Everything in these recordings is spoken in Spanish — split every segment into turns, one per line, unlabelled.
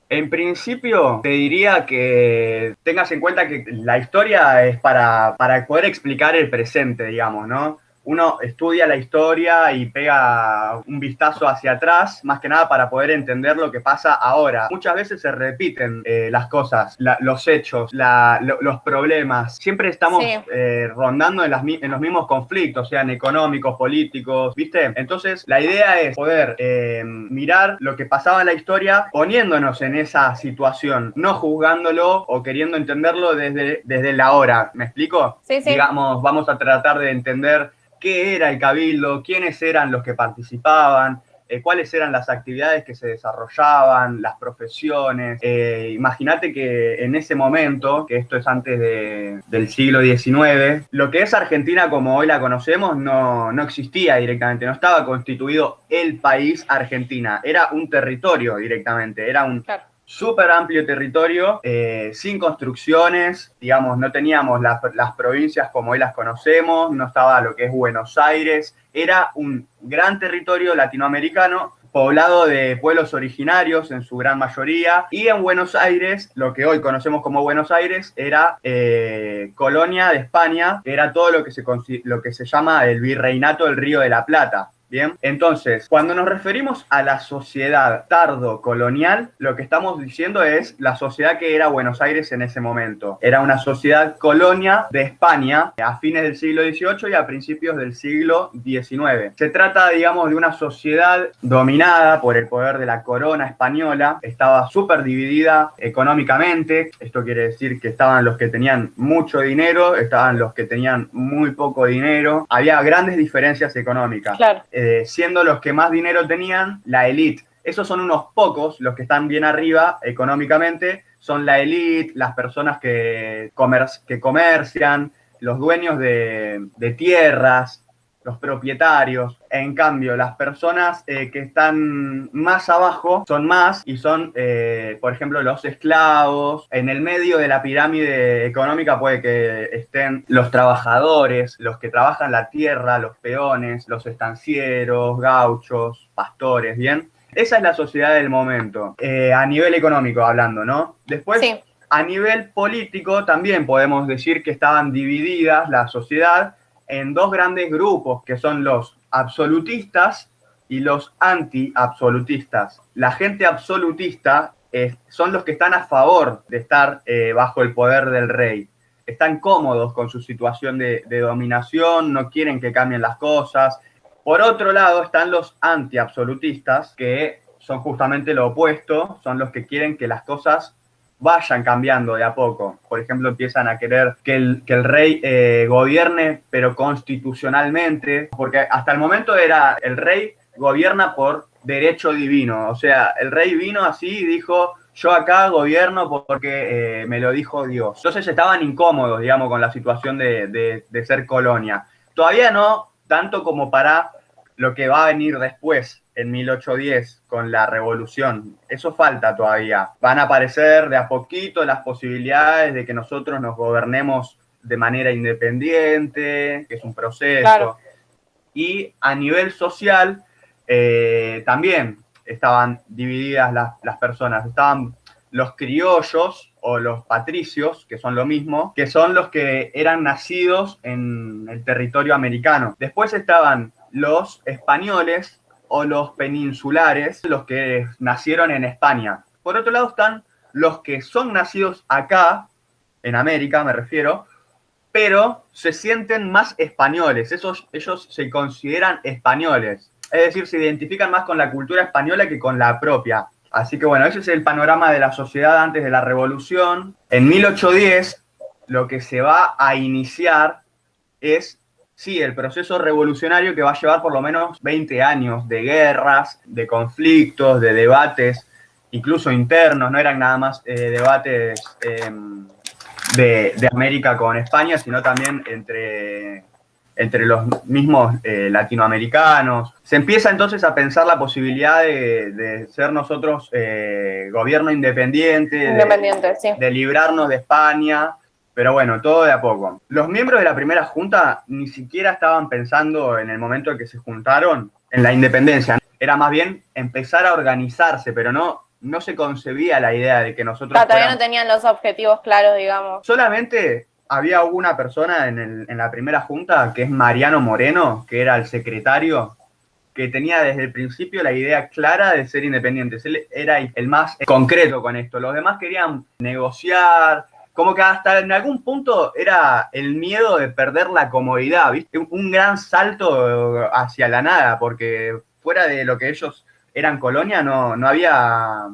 En principio, te diría que tengas en cuenta que la historia es para poder explicar el presente, digamos, ¿no? Uno estudia la historia y pega un vistazo hacia atrás, más que nada para poder entender lo que pasa ahora. Muchas veces se repiten las cosas, los hechos, los problemas. Siempre estamos
Sí,
rondando en los mismos conflictos, sean económicos, políticos, ¿viste? Entonces, la idea es poder mirar lo que pasaba en la historia poniéndonos en esa situación, no juzgándolo o queriendo entenderlo desde la hora. ¿Me explico?
sí, sí.
Digamos, vamos a tratar de entender qué era el cabildo, quiénes eran los que participaban, cuáles eran las actividades que se desarrollaban, las profesiones. Imagínate que en ese momento, que esto es antes del siglo XIX, lo que es Argentina como hoy la conocemos no existía directamente, no estaba constituido el país Argentina, era un territorio directamente, era un
Claro.
súper amplio territorio, sin construcciones, digamos, no teníamos las provincias como hoy las conocemos, no estaba lo que es Buenos Aires, era un gran territorio latinoamericano poblado de pueblos originarios en su gran mayoría, y en Buenos Aires, lo que hoy conocemos como Buenos Aires, era colonia de España, que era todo lo que se llama el Virreinato del Río de la Plata. Bien, entonces, cuando nos referimos a la sociedad tardo-colonial, lo que estamos diciendo es la sociedad que era Buenos Aires en ese momento. Era una sociedad colonia de España a fines del siglo XVIII y a principios del siglo XIX. Se trata, digamos, de una sociedad dominada por el poder de la corona española. Estaba súper dividida económicamente. Esto quiere decir que estaban los que tenían mucho dinero, estaban los que tenían muy poco dinero. Había grandes diferencias económicas,
Claro.
siendo los que más dinero tenían la élite. Esos son unos pocos, los que están bien arriba económicamente, son la élite, las personas que comercian, los dueños de tierras, los propietarios. En cambio, las personas que están más abajo son más y son, por ejemplo, los esclavos. En el medio de la pirámide económica puede que estén los trabajadores, los que trabajan la tierra, los peones, los estancieros, gauchos, pastores, ¿bien? Esa es la sociedad del momento, a nivel económico hablando, ¿no? Después,
Sí,
a nivel político, también podemos decir que estaban divididas la sociedad en dos grandes grupos, que son los absolutistas y los anti-absolutistas. La gente absolutista son los que están a favor de estar bajo el poder del rey. Están cómodos con su situación de dominación, no quieren que cambien las cosas. Por otro lado están los anti-absolutistas, que son justamente lo opuesto, son los que quieren que las cosas vayan cambiando de a poco. Por ejemplo, empiezan a querer que el rey gobierne, pero constitucionalmente, porque hasta el momento era el rey gobierna por derecho divino, o sea, el rey vino así y dijo, yo acá gobierno porque me lo dijo Dios. Entonces estaban incómodos, digamos, con la situación de ser colonia. Todavía no tanto como para lo que va a venir después, en 1810, con la revolución. Eso falta todavía. Van a aparecer de a poquito las posibilidades de que nosotros nos gobernemos de manera independiente, que es un
claro.
proceso. Y a nivel social, también estaban divididas las personas. Estaban los criollos o los patricios, que son lo mismo, que son los que eran nacidos en el territorio americano. Después estaban los españoles o los peninsulares, los que nacieron en España. Por otro lado están los que son nacidos acá, en América me refiero, pero se sienten más españoles, ellos se consideran españoles, es decir, se identifican más con la cultura española que con la propia. Así que bueno, ese es el panorama de la sociedad antes de la revolución. En 1810 lo que se va a iniciar es, sí, el proceso revolucionario que va a llevar por lo menos 20 años de guerras, de conflictos, de debates, incluso internos, no eran nada más debates de América con España, sino también entre los mismos latinoamericanos. Se empieza entonces a pensar la posibilidad de ser nosotros gobierno independiente,
Independiente, sí.
de librarnos de España, pero bueno, todo de a poco. Los miembros de la primera junta ni siquiera estaban pensando en el momento en que se juntaron en la independencia. Era más bien empezar a organizarse, pero no se concebía la idea de que nosotros
Todavía
fuéramos...
no tenían los objetivos claros, digamos.
Solamente había una persona en la primera junta, que es Mariano Moreno, que era el secretario, que tenía desde el principio la idea clara de ser independientes. Él era el más concreto con esto. Los demás querían negociar, como que hasta en algún punto era el miedo de perder la comodidad, ¿viste? Un gran salto hacia la nada, porque fuera de lo que ellos eran colonia, no había,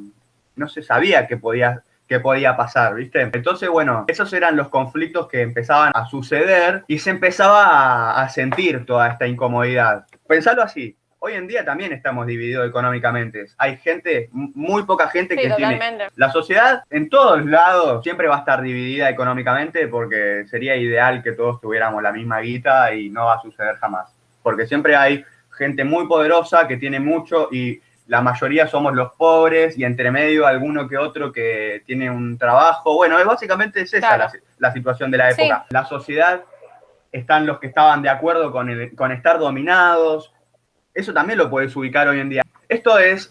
no se sabía que podía pasar, ¿viste? Entonces, bueno, esos eran los conflictos que empezaban a suceder y se empezaba a sentir toda esta incomodidad. Pensalo así. Hoy en día también estamos divididos económicamente. Hay gente, muy poca gente que tiene... La sociedad en todos lados siempre va a estar dividida económicamente porque sería ideal que todos tuviéramos la misma guita y no va a suceder jamás. Porque siempre hay gente muy poderosa que tiene mucho y la mayoría somos los pobres y entre medio alguno que otro que tiene un trabajo. Bueno, básicamente es esa la situación de la época. Sí. La sociedad, están los que estaban de acuerdo con estar dominados. Eso también lo puedes ubicar hoy en día. Esto es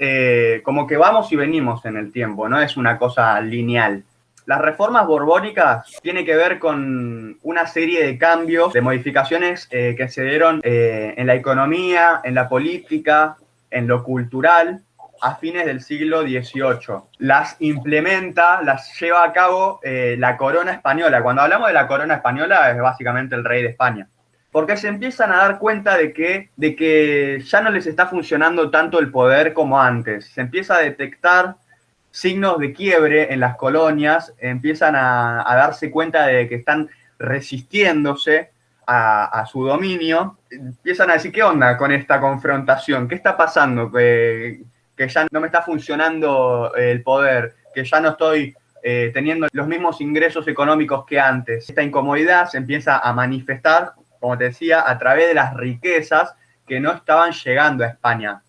como que vamos y venimos en el tiempo, no es una cosa lineal. Las reformas borbónicas tienen que ver con una serie de cambios, de modificaciones que se dieron en la economía, en la política, en lo cultural, a fines del siglo XVIII. Las implementa, las lleva a cabo la corona española. Cuando hablamos de la corona española es básicamente el rey de España. Porque se empiezan a dar cuenta de que ya no les está funcionando tanto el poder como antes. Se empieza a detectar signos de quiebre en las colonias, empiezan a darse cuenta de que están resistiéndose a su dominio. Empiezan a decir, ¿qué onda con esta confrontación? ¿Qué está pasando? Que ya no me está funcionando el poder, que ya no estoy teniendo los mismos ingresos económicos que antes. Esta incomodidad se empieza a manifestar, como te decía, a través de las riquezas que no estaban llegando a España.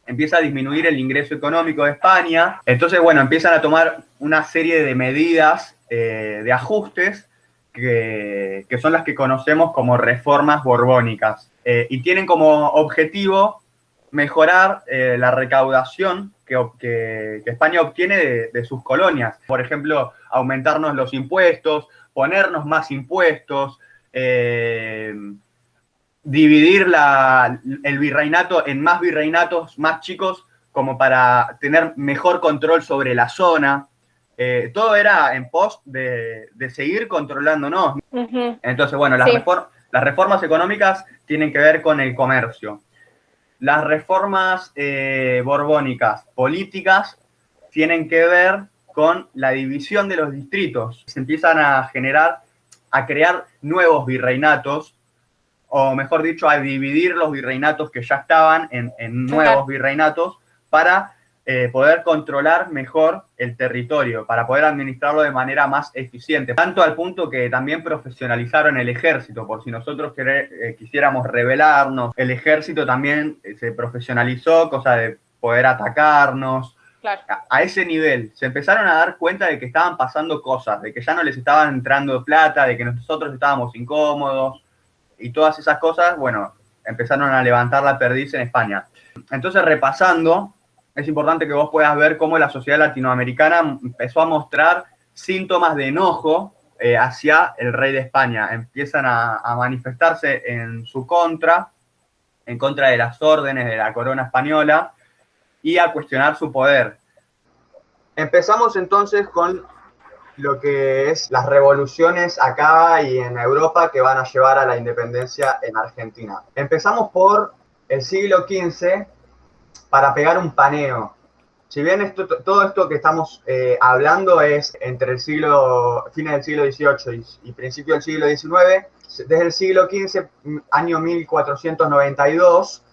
Empieza a disminuir el ingreso económico de España. Entonces, bueno, empiezan a tomar una serie de medidas de ajustes que son las que conocemos como reformas borbónicas. Y tienen como objetivo mejorar la recaudación que España obtiene de sus colonias. Por ejemplo, aumentarnos los impuestos, ponernos más impuestos, dividir el virreinato en más virreinatos más chicos como para tener mejor control sobre la zona. Todo era en pos de seguir controlándonos. Uh-huh. Entonces, bueno, las reformas económicas tienen que ver con el comercio. Las reformas borbónicas políticas tienen que ver con la división de los distritos. Se empiezan a crear nuevos virreinatos, o mejor dicho, a dividir los virreinatos que ya estaban en nuevos virreinatos para poder controlar mejor el territorio, para poder administrarlo de manera más eficiente. Tanto al punto que también profesionalizaron el ejército, por si nosotros quisiéramos rebelarnos, el ejército también se profesionalizó, cosa de poder atacarnos. Claro. A ese nivel, se empezaron a dar cuenta de que estaban pasando cosas, de que ya no les estaban entrando plata, de que nosotros estábamos incómodos, y todas esas cosas, bueno, empezaron a levantar la perdiz en España. Entonces, repasando, es importante que vos puedas ver cómo la sociedad latinoamericana empezó a mostrar síntomas de enojo hacia el rey de España. Empiezan a manifestarse en su contra, en contra de las órdenes de la corona española y a cuestionar su poder. Empezamos entonces con lo que es las revoluciones acá y en Europa que van a llevar a la independencia en Argentina. Empezamos por el siglo XV para pegar un paneo. Si bien todo esto que estamos hablando es entre el fines del siglo XVIII y principio del siglo XIX, desde el siglo XV, año 1492,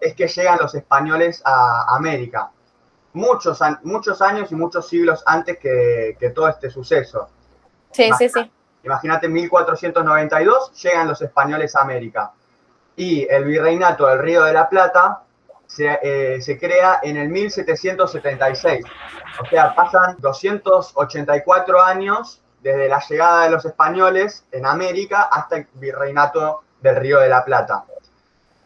es que llegan los españoles a América. Muchos años y muchos siglos antes que todo este suceso.
Sí.
Imagínate, en 1492 llegan los españoles a América. Y el virreinato del Río de la Plata se crea en el 1776. O sea, pasan 284 años desde la llegada de los españoles en América hasta el virreinato del Río de la Plata.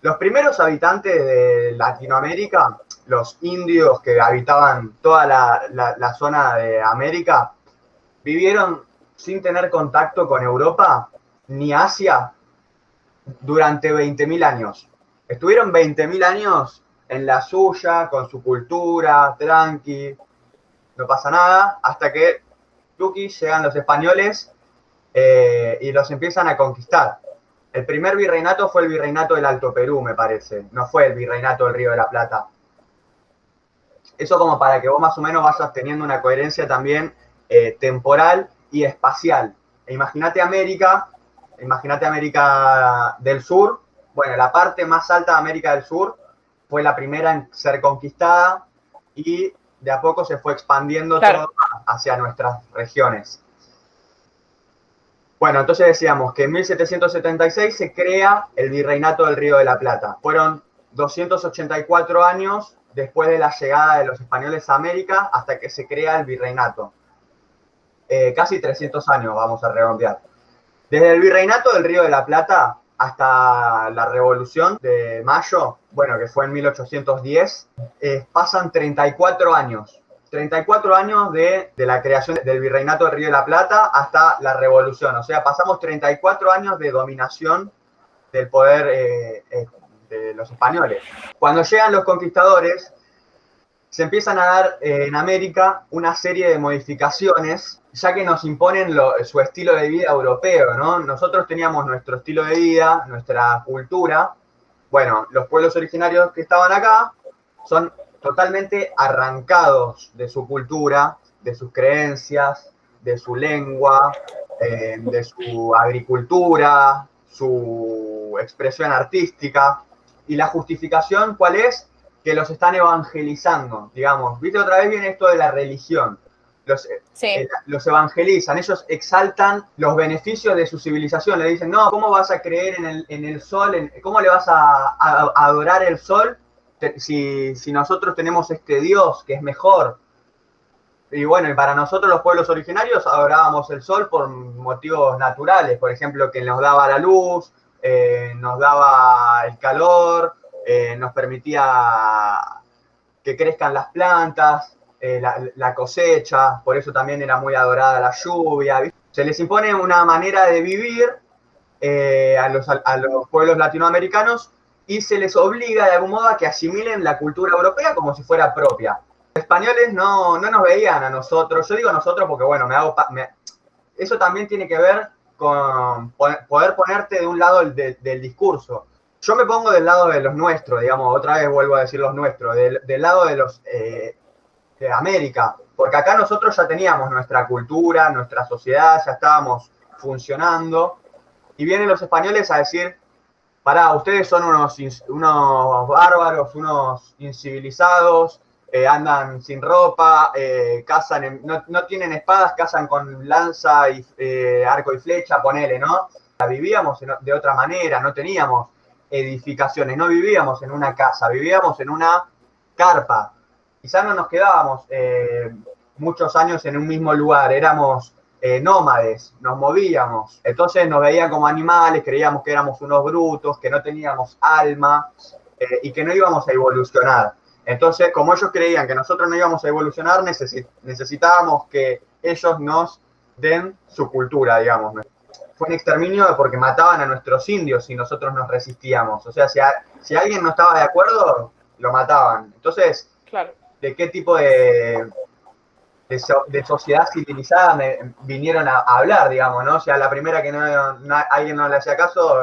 Los primeros habitantes de Latinoamérica los indios que habitaban toda la zona de América, vivieron sin tener contacto con Europa ni Asia durante 20.000 años. Estuvieron 20.000 años en la suya, con su cultura, tranqui, no pasa nada, hasta que tuki llegan los españoles y los empiezan a conquistar. El primer virreinato fue el virreinato del Alto Perú, me parece, no fue el virreinato del Río de la Plata. Eso como para que vos más o menos vayas teniendo una coherencia también temporal y espacial. Imagínate América del Sur. Bueno, la parte más alta de América del Sur fue la primera en ser conquistada y de a poco se fue expandiendo todo hacia nuestras regiones. Bueno, entonces decíamos que en 1776 se crea el Virreinato del Río de la Plata. Fueron 284 años después de la llegada de los españoles a América hasta que se crea el Virreinato. Casi 300 años, vamos a redondear. Desde el Virreinato del Río de la Plata hasta la Revolución de Mayo, bueno, que fue en 1810, pasan 34 años. 34 años de la creación del Virreinato del Río de la Plata hasta la Revolución. O sea, pasamos 34 años de dominación del poder de los españoles. Cuando llegan los conquistadores, se empiezan a dar en América una serie de modificaciones, ya que nos imponen su estilo de vida europeo, ¿no? Nosotros teníamos nuestro estilo de vida, nuestra cultura. Bueno, los pueblos originarios que estaban acá son totalmente arrancados de su cultura, de sus creencias, de su lengua, de su agricultura, su expresión artística. Y la justificación, ¿cuál es? Que los están evangelizando, digamos. ¿Viste? Otra vez viene esto de la religión. Los evangelizan, ellos exaltan los beneficios de su civilización. Le dicen, no, ¿cómo vas a creer en el sol? ¿Cómo le vas a adorar el sol si nosotros tenemos este Dios que es mejor? Y bueno, y para nosotros los pueblos originarios adorábamos el sol por motivos naturales, por ejemplo, que nos daba la luz, nos daba el calor, nos permitía que crezcan las plantas, la cosecha, por eso también era muy adorada la lluvia. ¿Viste? Se les impone una manera de vivir a los pueblos latinoamericanos y se les obliga de algún modo a que asimilen la cultura europea como si fuera propia. Los españoles no nos veían a nosotros, yo digo nosotros porque bueno, eso también tiene que ver con poder ponerte de un lado del discurso. Yo me pongo del lado de los nuestros, digamos, otra vez vuelvo a decir los nuestros, del lado de los de América, porque acá nosotros ya teníamos nuestra cultura, nuestra sociedad, ya estábamos funcionando, y vienen los españoles a decir, pará, ustedes son unos bárbaros, unos incivilizados, andan sin ropa, cazan, no tienen espadas, cazan con lanza y arco y flecha, ponele, ¿no? Vivíamos de otra manera, no teníamos edificaciones, no vivíamos en una casa, vivíamos en una carpa. Quizás no nos quedábamos muchos años en un mismo lugar, éramos nómades, nos movíamos. Entonces nos veían como animales, creíamos que éramos unos brutos, que no teníamos alma y que no íbamos a evolucionar. Entonces, como ellos creían que nosotros no íbamos a evolucionar, necesitábamos que ellos nos den su cultura, digamos. Fue un exterminio porque mataban a nuestros indios y nosotros nos resistíamos. O sea, si alguien no estaba de acuerdo, lo mataban. Entonces, claro, ¿de qué tipo de sociedad civilizada vinieron a hablar, digamos, ¿no? O sea, la primera que alguien no le hacía caso,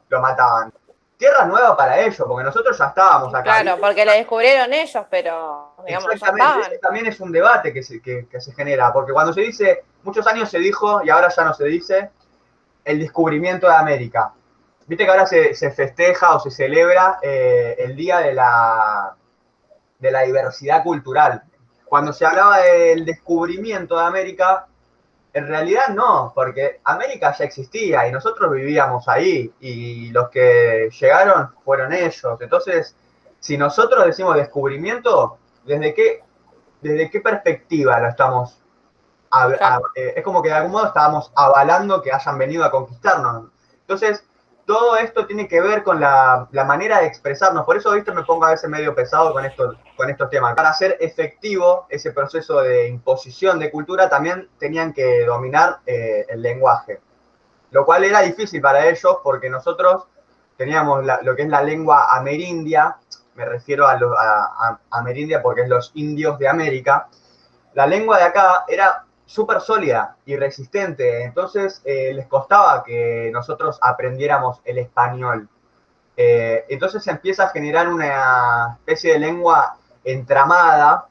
lo mataban. Tierra nueva para ellos, porque nosotros ya estábamos acá.
Claro, ¿viste? Porque la descubrieron ellos, pero digamos, ya estaban.
También es un debate que se genera, porque cuando se dice, muchos años se dijo, y ahora ya no se dice, el descubrimiento de América. Viste que ahora se festeja o se celebra el Día de la Diversidad Cultural. Cuando se hablaba del descubrimiento de América, en realidad no, porque América ya existía y nosotros vivíamos ahí y los que llegaron fueron ellos. Entonces, si nosotros decimos descubrimiento, ¿desde qué perspectiva lo estamos? Es como que de algún modo estábamos avalando que hayan venido a conquistarnos. Entonces, todo esto tiene que ver con la manera de expresarnos. Por eso, viste, me pongo a veces medio pesado con estos temas. Para hacer efectivo ese proceso de imposición de cultura, también tenían que dominar el lenguaje. Lo cual era difícil para ellos porque nosotros teníamos lo que es la lengua amerindia, me refiero a amerindia porque es los indios de América. La lengua de acá era súper sólida y resistente, entonces les costaba que nosotros aprendiéramos el español. Entonces se empieza a generar una especie de lengua entramada.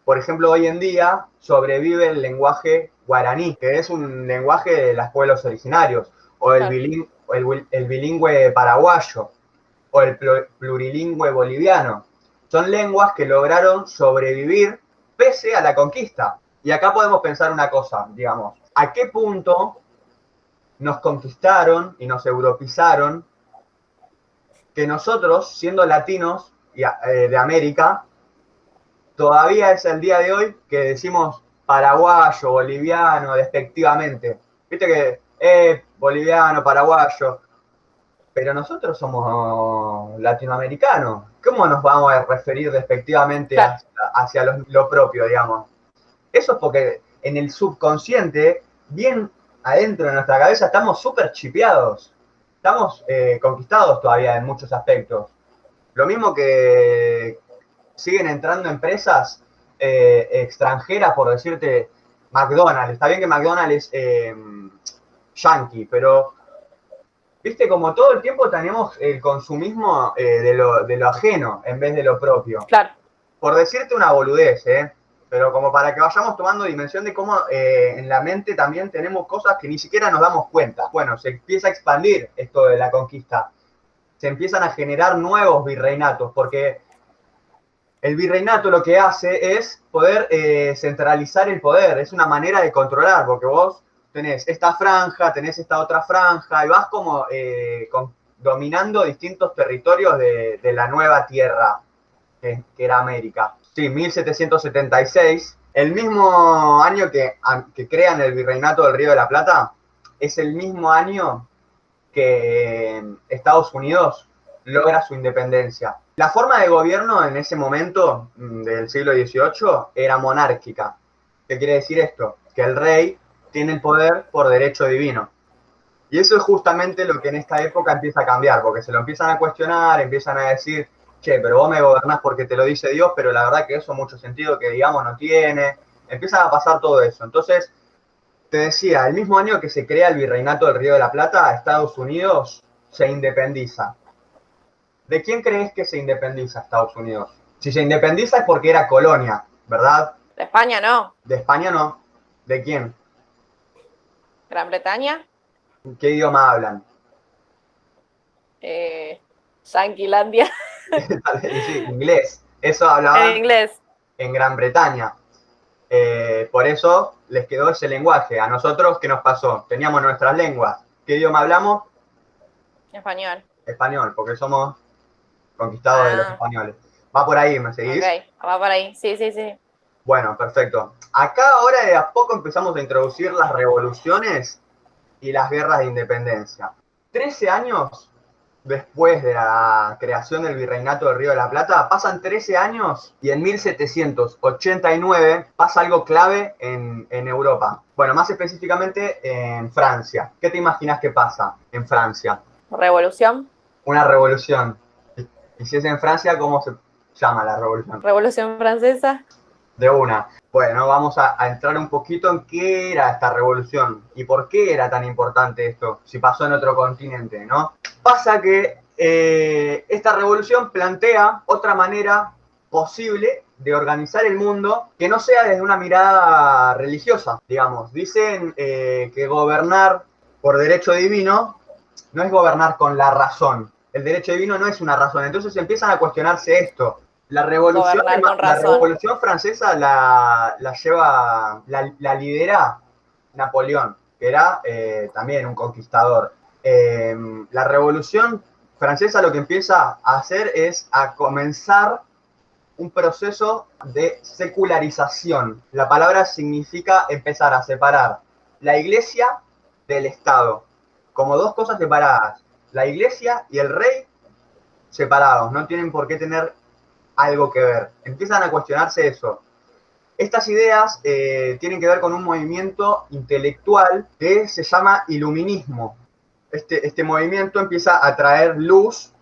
Por ejemplo, hoy en día sobrevive el lenguaje guaraní, que es un lenguaje de los pueblos originarios, o el bilingüe paraguayo, o el plurilingüe boliviano. Son lenguas que lograron sobrevivir pese a la conquista. Y acá podemos pensar una cosa, digamos, ¿a qué punto nos conquistaron y nos europeizaron que nosotros, siendo latinos de América, todavía es el día de hoy que decimos paraguayo, boliviano, despectivamente? Viste que, boliviano, paraguayo, pero nosotros somos latinoamericanos. ¿Cómo nos vamos a referir despectivamente hacia lo propio, digamos? Eso es porque en el subconsciente, bien adentro de nuestra cabeza, estamos súper chipeados. Estamos conquistados todavía en muchos aspectos. Lo mismo que siguen entrando empresas extranjeras, por decirte, McDonald's. Está bien que McDonald's es yankee, pero viste, como todo el tiempo tenemos el consumismo de lo ajeno en vez de lo propio.
Claro.
Por decirte una boludez, pero como para que vayamos tomando dimensión de cómo en la mente también tenemos cosas que ni siquiera nos damos cuenta. Bueno, se empieza a expandir esto de la conquista. Se empiezan a generar nuevos virreinatos, porque el virreinato lo que hace es poder centralizar el poder. Es una manera de controlar, porque vos tenés esta franja, tenés esta otra franja, y vas como dominando distintos territorios de la nueva tierra, que era América. Sí, 1776, el mismo año que crean el Virreinato del Río de la Plata, es el mismo año que Estados Unidos logra su independencia. La forma de gobierno en ese momento del siglo XVIII era monárquica. ¿Qué quiere decir esto? Que el rey tiene el poder por derecho divino. Y eso es justamente lo que en esta época empieza a cambiar, porque se lo empiezan a cuestionar, empiezan a decir, che, pero vos me gobernás porque te lo dice Dios, pero la verdad que eso mucho sentido que digamos no tiene. Empieza a pasar todo eso. Entonces, te decía, el mismo año que se crea el Virreinato del Río de la Plata, Estados Unidos se independiza. ¿De quién crees que se independiza Estados Unidos? Si se independiza es porque era colonia, ¿verdad?
De España no.
De España no. ¿De quién?
Gran Bretaña.
¿Qué idioma hablan?
Yanquilandia.
Sí, inglés. Eso hablaban
En inglés.
en Gran Bretaña. Por eso les quedó ese lenguaje. A nosotros, ¿qué nos pasó? Teníamos nuestras lenguas. ¿Qué idioma hablamos?
Español.
Español, porque somos conquistados de los españoles. Va por ahí, ¿me seguís?
Ok, va por ahí. Sí.
Bueno, perfecto. Acá ahora de a poco empezamos a introducir las revoluciones y las guerras de independencia. 13 años después de la creación del Virreinato del Río de la Plata, pasan 13 años y en 1789 pasa algo clave en Europa. Bueno, más específicamente en Francia. ¿Qué te imaginas que pasa en Francia?
¿Revolución?
Una revolución. Y si es en Francia, ¿cómo se llama la revolución?
¿Revolución francesa?
De una. Bueno, vamos a entrar un poquito en qué era esta revolución y por qué era tan importante esto, si pasó en otro continente, ¿no? Pasa que esta revolución plantea otra manera posible de organizar el mundo que no sea desde una mirada religiosa, digamos. Dicen que gobernar por derecho divino no es gobernar con la razón. El derecho divino no es una razón. Entonces empiezan a cuestionarse esto. La revolución francesa la lidera Napoleón, que era también un conquistador. La revolución francesa lo que empieza a hacer es a comenzar un proceso de secularización. La palabra significa empezar a separar la iglesia del Estado, como dos cosas separadas. la iglesia y el rey separados, no tienen por qué tener algo que ver. Empiezan a cuestionarse eso. Estas ideas tienen que ver con un movimiento intelectual que se llama iluminismo. Este movimiento empieza a traer luz,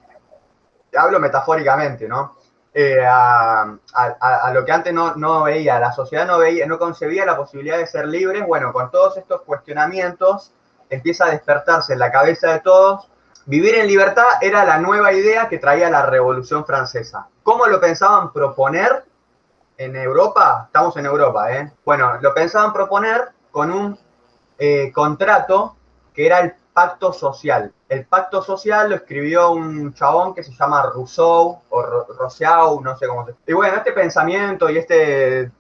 hablo metafóricamente, ¿no? A lo que antes no veía, la sociedad no concebía la posibilidad de ser libres. Bueno, con todos estos cuestionamientos empieza a despertarse en la cabeza de todos. Vivir en libertad era la nueva idea que traía la Revolución Francesa. ¿Cómo lo pensaban proponer en Europa? Estamos en Europa, ¿eh? Bueno, lo pensaban proponer con un contrato que era el pacto social. El pacto social lo escribió un chabón que se llama Rousseau o Rousseau, no sé cómo se... Y bueno, este pensamiento y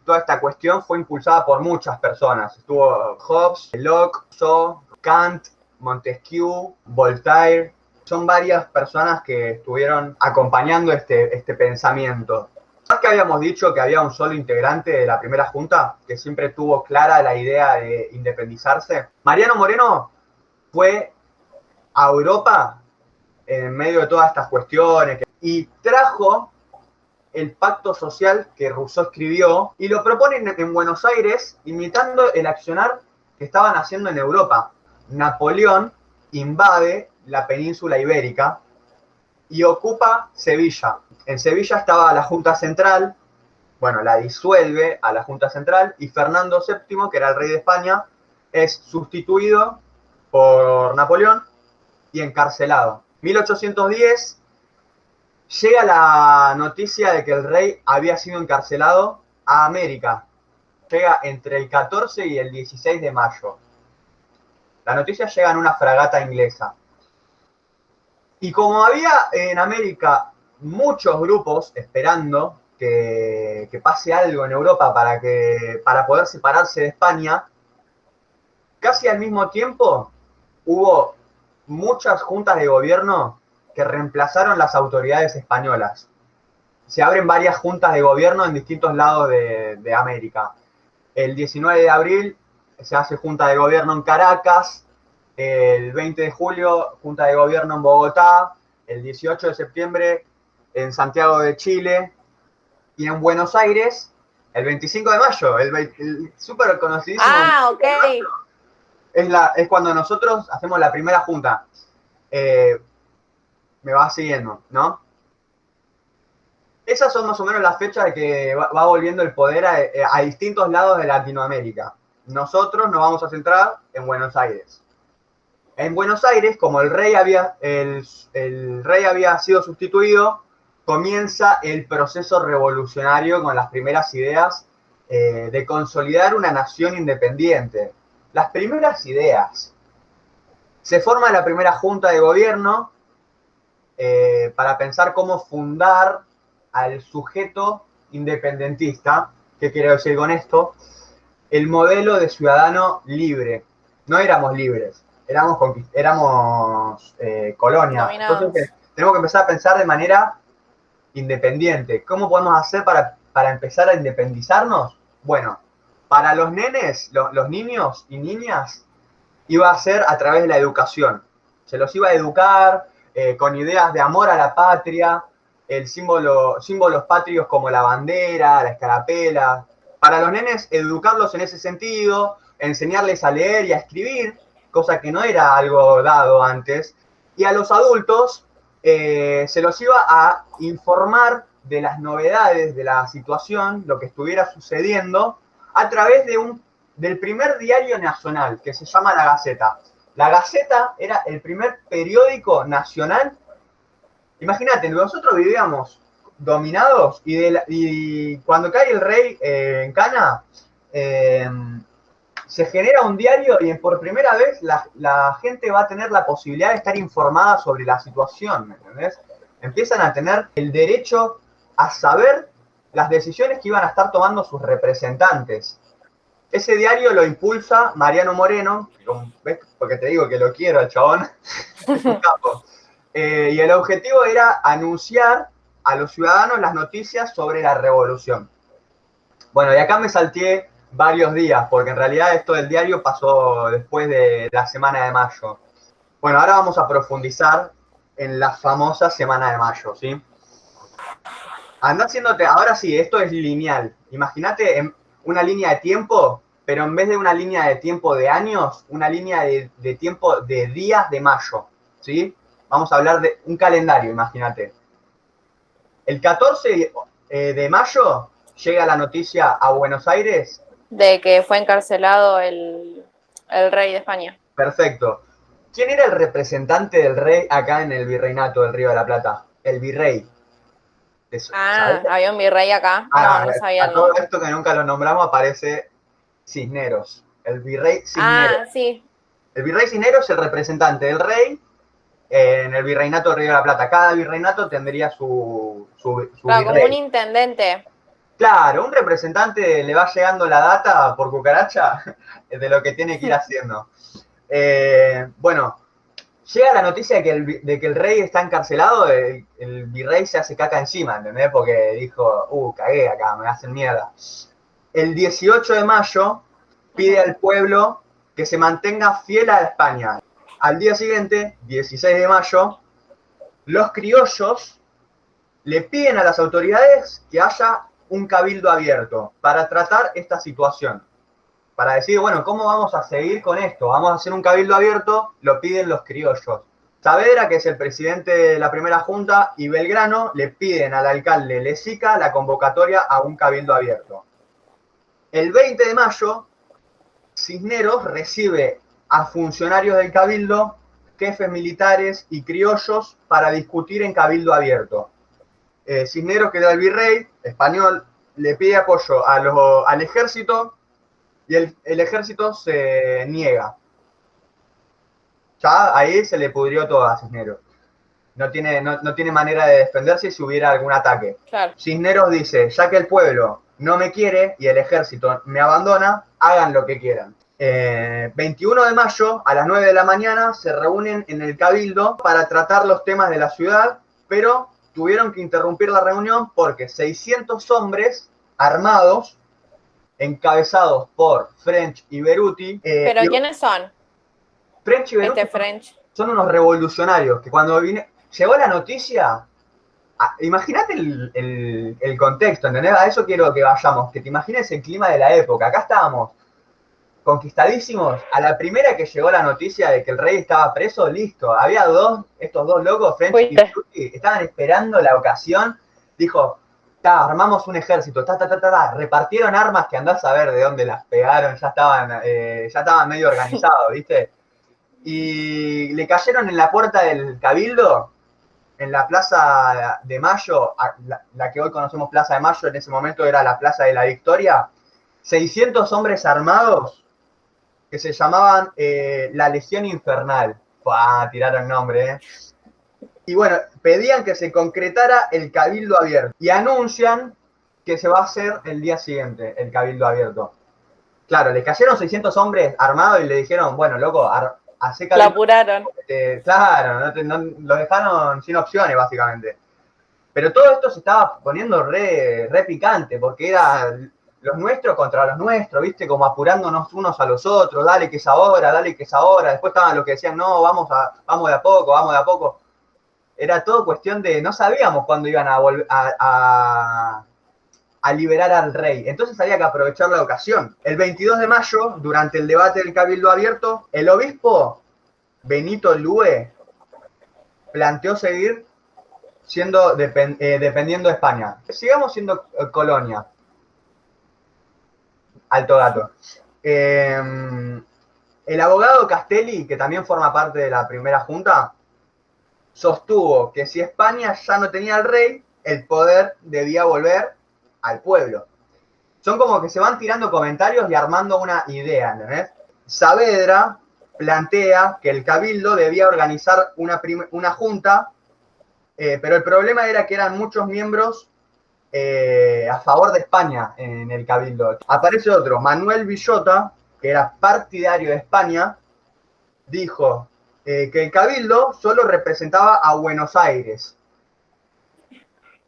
toda esta cuestión fue impulsada por muchas personas. Estuvo Hobbes, Locke, Rousseau, Kant, Montesquieu, Voltaire. Son varias personas que estuvieron acompañando este pensamiento. ¿Sabes que habíamos dicho que había un solo integrante de la primera junta que siempre tuvo clara la idea de independizarse? Mariano Moreno fue a Europa en medio de todas estas cuestiones y trajo el pacto social que Rousseau escribió y lo propone en Buenos Aires imitando el accionar que estaban haciendo en Europa. Napoleón invade la península ibérica y ocupa Sevilla. En Sevilla estaba la Junta Central, bueno, la disuelve a la Junta Central y Fernando VII, que era el rey de España, es sustituido por Napoleón y encarcelado. 1810 llega la noticia de que el rey había sido encarcelado a América. Llega entre el 14 y el 16 de mayo. La noticia llega en una fragata inglesa. Y como había en América muchos grupos esperando que pase algo en Europa para poder separarse de España, casi al mismo tiempo hubo muchas juntas de gobierno que reemplazaron las autoridades españolas. Se abren varias juntas de gobierno en distintos lados de América. El 19 de abril se hace junta de gobierno en Caracas, el 20 de julio junta de gobierno en Bogotá, el 18 de septiembre en Santiago de Chile y en Buenos Aires el 25 de mayo, el súper conocidísimo.
Ah, ok.
Es cuando nosotros hacemos la primera junta. Me va siguiendo, ¿no? Esas son más o menos las fechas de que va volviendo el poder a distintos lados de Latinoamérica. Nosotros nos vamos a centrar en Buenos Aires. En Buenos Aires, como el rey había sido sustituido, comienza el proceso revolucionario con las primeras ideas de consolidar una nación independiente. Las primeras ideas. Se forma la primera junta de gobierno para pensar cómo fundar al sujeto independentista. ¿Qué quiero decir con esto? El modelo de ciudadano libre. No éramos libres, éramos colonia. Entonces tenemos que empezar a pensar de manera independiente. ¿Cómo podemos hacer para empezar a independizarnos? Bueno, para los nenes, los niños y niñas, iba a ser a través de la educación. Se los iba a educar con ideas de amor a la patria, símbolos patrios como la bandera, la escarapela. Para los nenes, educarlos en ese sentido, enseñarles a leer y a escribir, cosa que no era algo dado antes. Y a los adultos se los iba a informar de las novedades de la situación, lo que estuviera sucediendo, a través del primer diario nacional, que se llama La Gaceta. La Gaceta era el primer periódico nacional. Imagínate, nosotros vivíamos dominados y cuando cae el rey en Cana, se genera un diario y por primera vez la gente va a tener la posibilidad de estar informada sobre la situación, ¿me entendés? Empiezan a tener el derecho a saber las decisiones que iban a estar tomando sus representantes. Ese diario lo impulsa Mariano Moreno, ¿ves? Porque te digo que lo quiero al chabón, es un capo. Y el objetivo era anunciar a los ciudadanos las noticias sobre la revolución. Bueno, y acá me salteé varios días, porque en realidad esto del diario pasó después de la semana de mayo. Bueno, ahora vamos a profundizar en la famosa Semana de Mayo, ¿sí? Anda haciéndote, ahora sí, esto es lineal. Imagínate una línea de tiempo, pero en vez de una línea de tiempo de años, una línea de tiempo de días de mayo, ¿sí? Vamos a hablar de un calendario, imagínate. El 14 de mayo llega la noticia a Buenos Aires.
De que fue encarcelado el rey de España.
Perfecto. ¿Quién era el representante del rey acá en el virreinato del Río de la Plata? El virrey. ¿Sabes?
Había un virrey acá. No sabía
A
el
todo
nombre.
esto que nunca lo nombramos aparece Cisneros. El virrey Cisneros.
Sí.
El virrey Cisneros es el representante del rey en el virreinato del Río de la Plata. Cada virreinato tendría su
Claro, como un
virrey.
intendente.
Claro, un representante le va llegando la data por cucaracha de lo que tiene que ir haciendo. Bueno, llega la noticia de que el rey está encarcelado, el virrey se hace caca encima, ¿entendés? Porque dijo, cagué acá, me hacen mierda. El 18 de mayo pide al pueblo que se mantenga fiel a España. Al día siguiente, 16 de mayo, los criollos le piden a las autoridades que haya un cabildo abierto para tratar esta situación. Para decir, bueno, ¿cómo vamos a seguir con esto? Vamos a hacer un cabildo abierto, lo piden los criollos. Saavedra, que es el presidente de la primera junta, y Belgrano le piden al alcalde Lezica la convocatoria a un cabildo abierto. El 20 de mayo, Cisneros recibe a funcionarios del cabildo, jefes militares y criollos para discutir en cabildo abierto. Cisneros, que era el virrey español, le pide apoyo al ejército y el ejército se niega. Ya ahí se le pudrió todo a Cisneros. No tiene manera de defenderse si hubiera algún ataque.
Claro.
Cisneros dice, ya que el pueblo no me quiere y el ejército me abandona, hagan lo que quieran. 21 de mayo, a las 9 de la mañana, se reúnen en el Cabildo para tratar los temas de la ciudad, pero tuvieron que interrumpir la reunión porque 600 hombres armados, encabezados por French y Beruti.
¿Pero quiénes son?
French y Beruti
French.
son unos revolucionarios que cuando llegó la noticia, imagínate el contexto, ¿entendés? A eso quiero que vayamos, que te imagines el clima de la época. Acá estábamos conquistadísimos. A la primera que llegó la noticia de que el rey estaba preso, listo. Había estos dos locos, French y Beruti, estaban esperando la ocasión. Dijo, armamos un ejército, repartieron armas que andás a ver de dónde las pegaron, ya estaban medio organizados, ¿viste? Y le cayeron en la puerta del Cabildo, en la Plaza de Mayo, la que hoy conocemos Plaza de Mayo, en ese momento era la Plaza de la Victoria, 600 hombres armados que se llamaban la Legión Infernal. Tiraron nombre, ¿eh? Y bueno, pedían que se concretara el cabildo abierto. Y anuncian que se va a hacer el día siguiente, el cabildo abierto. Claro, le cayeron 600 hombres armados y le dijeron, bueno, loco, hace cabildo.
Lo apuraron.
Claro, lo dejaron sin opciones, básicamente. Pero todo esto se estaba poniendo re picante, porque era los nuestros contra los nuestros, ¿viste? Como apurándonos unos a los otros, dale que es ahora, dale que es ahora. Después estaban los que decían, no, vamos de a poco, vamos de a poco. Era todo cuestión de, no sabíamos cuándo iban a volver a liberar al rey. Entonces había que aprovechar la ocasión. El 22 de mayo, durante el debate del Cabildo Abierto, el obispo Benito Lue planteó seguir dependiendo de España. Sigamos siendo colonia. Alto dato. El abogado Castelli, que también forma parte de la primera junta, sostuvo que si España ya no tenía al rey, el poder debía volver al pueblo. Son como que se van tirando comentarios y armando una idea, ¿entendés? Saavedra plantea que el cabildo debía organizar una junta, pero el problema era que eran muchos miembros a favor de España en el cabildo. Aparece otro, Manuel Villota, que era partidario de España, dijo que el cabildo solo representaba a Buenos Aires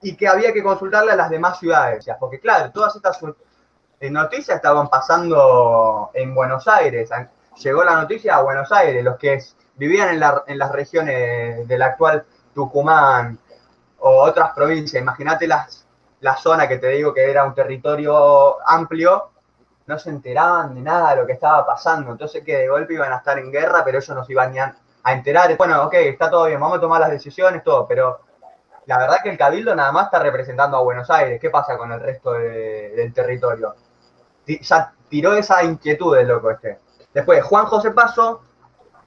y que había que consultarle a las demás ciudades, porque claro, todas estas noticias estaban pasando en Buenos Aires. Llegó la noticia a Buenos Aires, los que vivían en las regiones del actual Tucumán o otras provincias. Imagínate la zona que te digo que era un territorio amplio, no se enteraban de nada de lo que estaba pasando. Entonces que de golpe iban a estar en guerra, pero ellos no se iban ni a enterar. Bueno, ok, está todo bien, vamos a tomar las decisiones, todo, pero la verdad que el Cabildo nada más está representando a Buenos Aires. ¿Qué pasa con el resto del territorio? Ya tiró esa inquietud el loco este. Después, Juan José Paso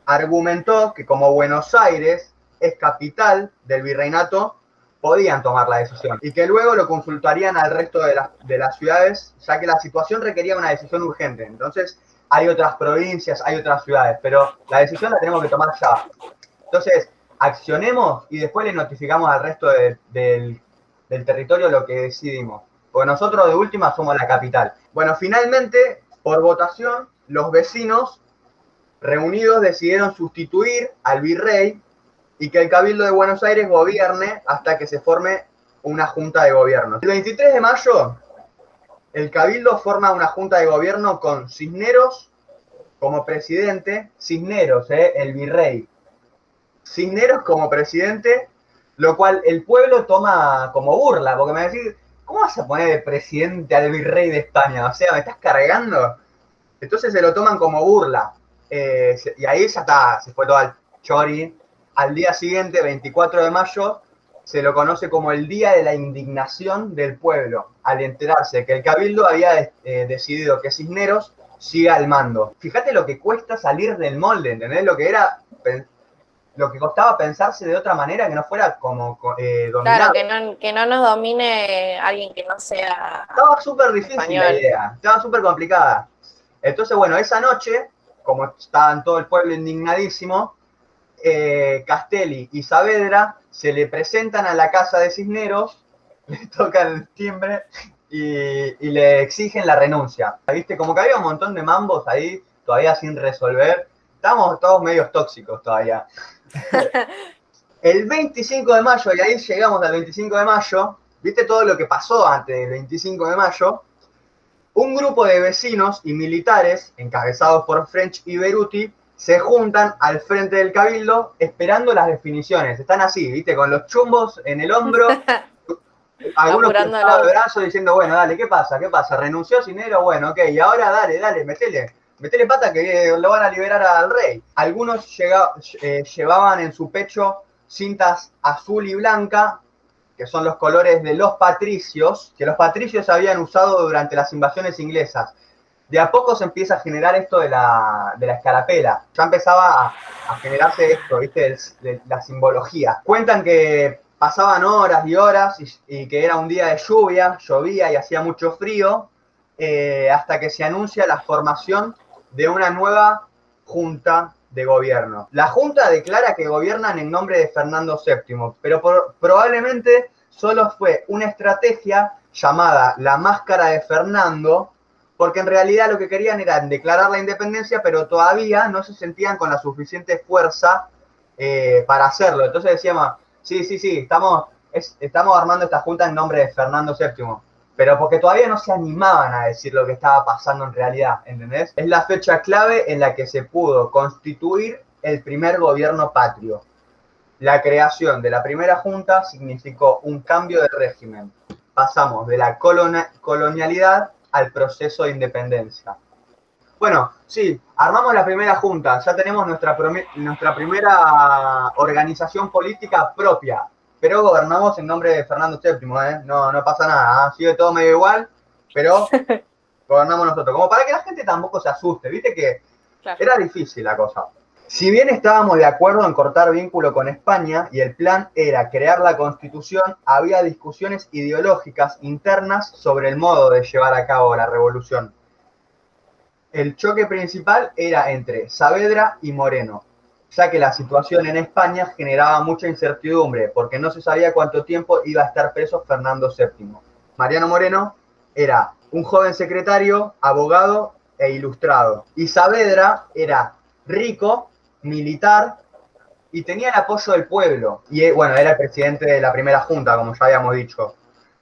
argumentó que como Buenos Aires es capital del virreinato, podían tomar la decisión y que luego lo consultarían al resto de las ciudades, ya que la situación requería una decisión urgente. Entonces, hay otras provincias, hay otras ciudades, pero la decisión la tenemos que tomar ya. Entonces, accionemos y después le notificamos al resto del territorio lo que decidimos. Porque nosotros de última somos la capital. Bueno, finalmente, por votación, los vecinos reunidos decidieron sustituir al virrey y que el Cabildo de Buenos Aires gobierne hasta que se forme una junta de gobierno. El 23 de mayo, el Cabildo forma una junta de gobierno con Cisneros como presidente. Cisneros, el virrey. Cisneros como presidente, lo cual el pueblo toma como burla, porque me decís, ¿cómo vas a poner de presidente al virrey de España? O sea, ¿me estás cargando? Entonces se lo toman como burla. Y ahí ya está, se fue todo al chori. Al día siguiente, 24 de mayo, se lo conoce como el Día de la Indignación del Pueblo, al enterarse que el Cabildo había decidido que Cisneros siga al mando. Fíjate lo que cuesta salir del molde, ¿entendés? Lo que costaba pensarse de otra manera, que no fuera como dominado.
Claro, que no nos domine alguien que no sea
Estaba súper difícil
español.
la idea, estaba súper complicada. Entonces, bueno, esa noche, como estaban todo el pueblo indignadísimo, Castelli y Saavedra se le presentan a la casa de Cisneros, le tocan el timbre y le exigen la renuncia. ¿Viste? Como que había un montón de mambos ahí todavía sin resolver. Estamos todos medios tóxicos todavía. El 25 de mayo, y ahí llegamos al 25 de mayo, ¿viste todo lo que pasó antes del 25 de mayo? Un grupo de vecinos y militares, encabezados por French y Beruti, se juntan al frente del Cabildo esperando las definiciones. Están así, ¿viste? Con los chumbos en el hombro, algunos cruzados de brazos diciendo, bueno, dale, ¿qué pasa? ¿Qué pasa? ¿Renunció Cisneros? Bueno, ok, y ahora dale, metele pata que lo van a liberar al rey. Algunos llevaban en su pecho cintas azul y blanca, que son los colores de los patricios, que los patricios habían usado durante las invasiones inglesas. De a poco se empieza a generar esto de la escarapela. Ya empezaba a generarse esto, ¿viste? De la simbología. Cuentan que pasaban horas y horas y que era un día de lluvia, llovía y hacía mucho frío, hasta que se anuncia la formación de una nueva junta de gobierno. La junta declara que gobiernan en nombre de Fernando VII, pero probablemente solo fue una estrategia llamada la máscara de Fernando, porque en realidad lo que querían era declarar la independencia, pero todavía no se sentían con la suficiente fuerza para hacerlo. Entonces decíamos, sí, estamos armando esta junta en nombre de Fernando VII, pero porque todavía no se animaban a decir lo que estaba pasando en realidad, ¿entendés? Es la fecha clave en la que se pudo constituir el primer gobierno patrio. La creación de la primera junta significó un cambio de régimen. Pasamos de la colonialidad al proceso de independencia. Bueno, sí, armamos la primera junta, ya tenemos nuestra primera organización política propia, pero gobernamos en nombre de Fernando VII, no pasa nada, sigue todo medio igual, pero gobernamos nosotros, como para que la gente tampoco se asuste, viste que claro, era difícil la cosa. Si bien estábamos de acuerdo en cortar vínculo con España y el plan era crear la Constitución, había discusiones ideológicas internas sobre el modo de llevar a cabo la revolución. El choque principal era entre Saavedra y Moreno, ya que la situación en España generaba mucha incertidumbre, porque no se sabía cuánto tiempo iba a estar preso Fernando VII. Mariano Moreno era un joven secretario, abogado e ilustrado, y Saavedra era rico, militar, y tenía el apoyo del pueblo. Y bueno, era el presidente de la primera junta, como ya habíamos dicho.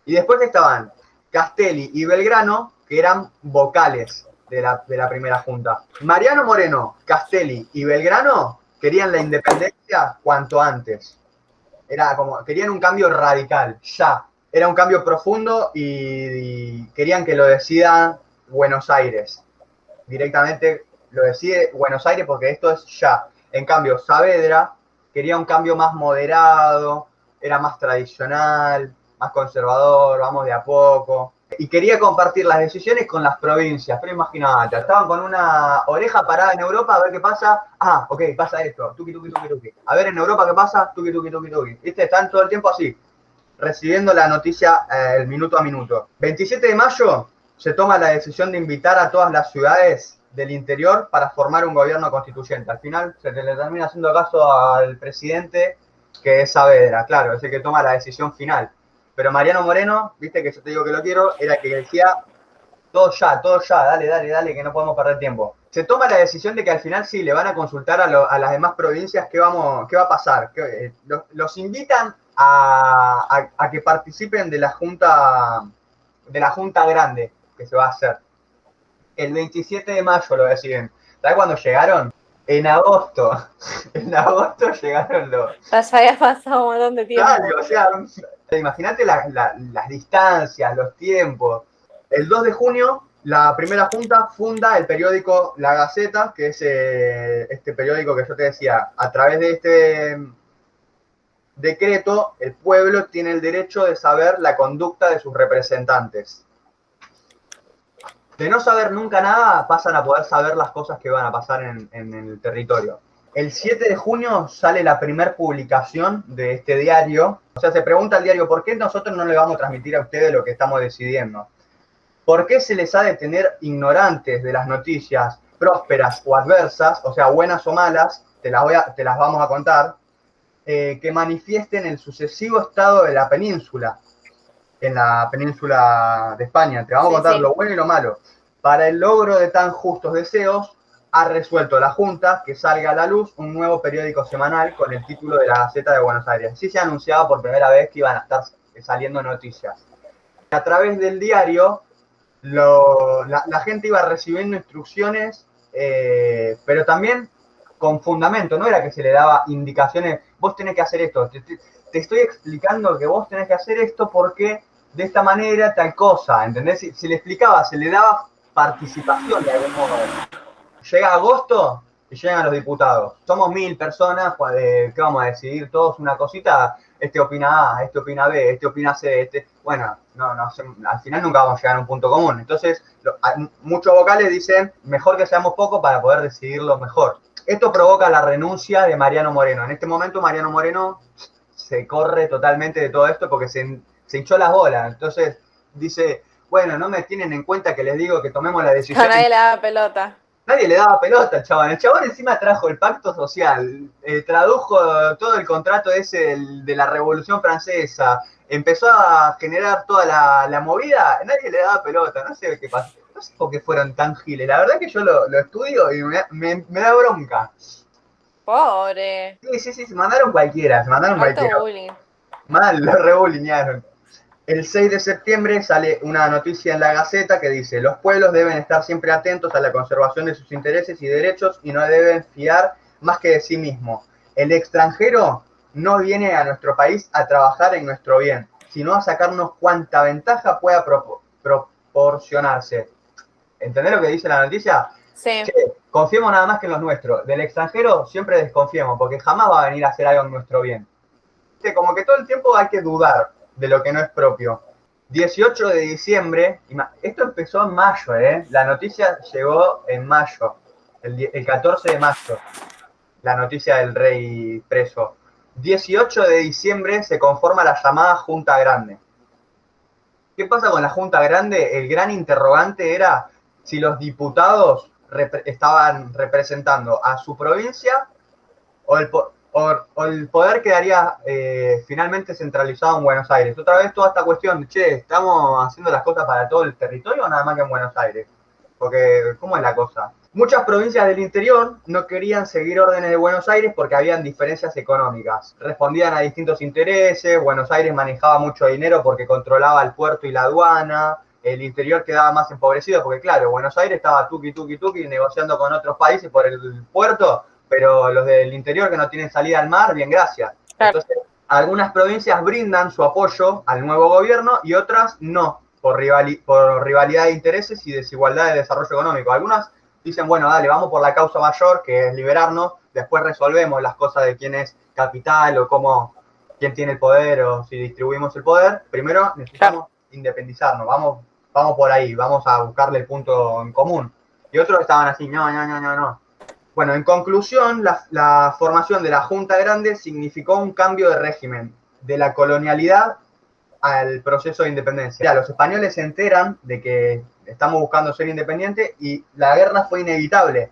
Y después estaban Castelli y Belgrano, que eran vocales de la primera junta. Mariano Moreno, Castelli y Belgrano querían la independencia cuanto antes. Era como, querían un cambio radical, ya. Era un cambio profundo y querían que lo decida Buenos Aires. Directamente lo decide Buenos Aires porque esto es ya. En cambio, Saavedra quería un cambio más moderado, era más tradicional, más conservador, vamos de a poco. Y quería compartir las decisiones con las provincias. Pero imagínate, estaban con una oreja parada en Europa a ver qué pasa. Ah, ok, pasa esto. Tuki, tuki, tuki, tuki. A ver en Europa qué pasa. Tuki, tuki, tuki, tuki. ¿Viste? Están todo el tiempo así, recibiendo la noticia el minuto a minuto. 27 de mayo se toma la decisión de invitar a todas las ciudades del interior para formar un gobierno constituyente. Al final se le termina haciendo caso al presidente, que es Saavedra, claro, es el que toma la decisión final. Pero Mariano Moreno, viste que yo te digo que lo quiero, era el que decía todo ya, dale, dale, dale, que no podemos perder tiempo. Se toma la decisión de que al final sí, le van a consultar a las demás provincias qué va a pasar. Los invitan a que participen de la junta grande que se va a hacer. El 27 de mayo lo deciden. ¿Sabes cuándo llegaron? En agosto. En agosto llegaron los...
Ya había pasado un montón de tiempo.
Claro, o sea, imagínate las distancias, los tiempos. El 2 de junio, la primera junta funda el periódico La Gaceta, que es este periódico que yo te decía. A través de este decreto, el pueblo tiene el derecho de saber la conducta de sus representantes. De no saber nunca nada, pasan a poder saber las cosas que van a pasar en el territorio. El 7 de junio sale la primera publicación de este diario. O sea, se pregunta al diario, ¿por qué nosotros no le vamos a transmitir a ustedes lo que estamos decidiendo? ¿Por qué se les ha de tener ignorantes de las noticias prósperas o adversas, o sea, buenas o malas, te las vamos a contar, que manifiesten el sucesivo estado de la península, en la península de España? Te vamos a contar lo bueno y lo malo. Para el logro de tan justos deseos, ha resuelto la Junta que salga a la luz un nuevo periódico semanal con el título de La Gaceta de Buenos Aires. Así se anunciaba por primera vez que iban a estar saliendo noticias. A través del diario, la gente iba recibiendo instrucciones, pero también con fundamento. No era que se le daba indicaciones, vos tenés que hacer esto, te estoy explicando que vos tenés que hacer esto porque de esta manera tal cosa, ¿entendés? Se le explicaba, se le daba participación de algún modo. Llega agosto y llegan los diputados. Somos 1000 personas, ¿qué vamos a decidir todos? Una cosita, este opina A, este opina B, este opina C, bueno, no, al final nunca vamos a llegar a un punto común. Entonces, muchos vocales dicen, mejor que seamos pocos para poder decidirlo mejor. Esto provoca la renuncia de Mariano Moreno. En este momento Mariano Moreno se corre totalmente de todo esto porque se hinchó las bolas. Entonces dice, bueno, no me tienen en cuenta que les digo que tomemos la decisión.
A nadie le daba pelota.
Nadie le daba pelota al chabón. El chabón encima trajo el pacto social, tradujo todo el contrato ese de la Revolución Francesa, empezó a generar toda la movida, nadie le daba pelota, no sé qué pasó. No sé por qué fueron tan giles. La verdad que yo lo estudio y me da bronca.
Pobre.
Sí, se mandaron cualquiera.
Bullying.
Mal, lo rebulinearon. El 6 de septiembre sale una noticia en la Gaceta que dice: los pueblos deben estar siempre atentos a la conservación de sus intereses y derechos y no deben fiar más que de sí mismo. El extranjero no viene a nuestro país a trabajar en nuestro bien, sino a sacarnos cuanta ventaja pueda proporcionarse. ¿Entendés lo que dice la noticia?
Sí.
Che, confiemos nada más que en los nuestros. Del extranjero siempre desconfiemos, porque jamás va a venir a hacer algo en nuestro bien. Como que todo el tiempo hay que dudar de lo que no es propio. 18 de diciembre, esto empezó en mayo, la noticia llegó en mayo, el 14 de mayo, la noticia del rey preso. 18 de diciembre se conforma la llamada Junta Grande. ¿Qué pasa con la Junta Grande? El gran interrogante era si los diputados estaban representando a su provincia o el poder quedaría finalmente centralizado en Buenos Aires. Otra vez toda esta cuestión de, che, ¿estamos haciendo las cosas para todo el territorio o nada más que en Buenos Aires? Porque, ¿cómo es la cosa? Muchas provincias del interior no querían seguir órdenes de Buenos Aires porque habían diferencias económicas. Respondían a distintos intereses, Buenos Aires manejaba mucho dinero porque controlaba el puerto y la aduana, el interior quedaba más empobrecido porque, claro, Buenos Aires estaba tuqui negociando con otros países por el puerto. pero los del interior que no tienen salida al mar, bien, gracias.
Claro.
Entonces, algunas provincias brindan su apoyo al nuevo gobierno y otras no, por rivalidad de intereses y desigualdad de desarrollo económico. Algunas dicen, bueno, dale, vamos por la causa mayor, que es liberarnos, después resolvemos las cosas de quién es capital o quién tiene el poder o si distribuimos el poder. Primero necesitamos independizarnos, vamos por ahí, vamos a buscarle el punto en común. Y otros estaban así, no. Bueno, en conclusión, la formación de la Junta Grande significó un cambio de régimen, de la colonialidad al proceso de independencia. Ya, los españoles se enteran de que estamos buscando ser independientes y la guerra fue inevitable.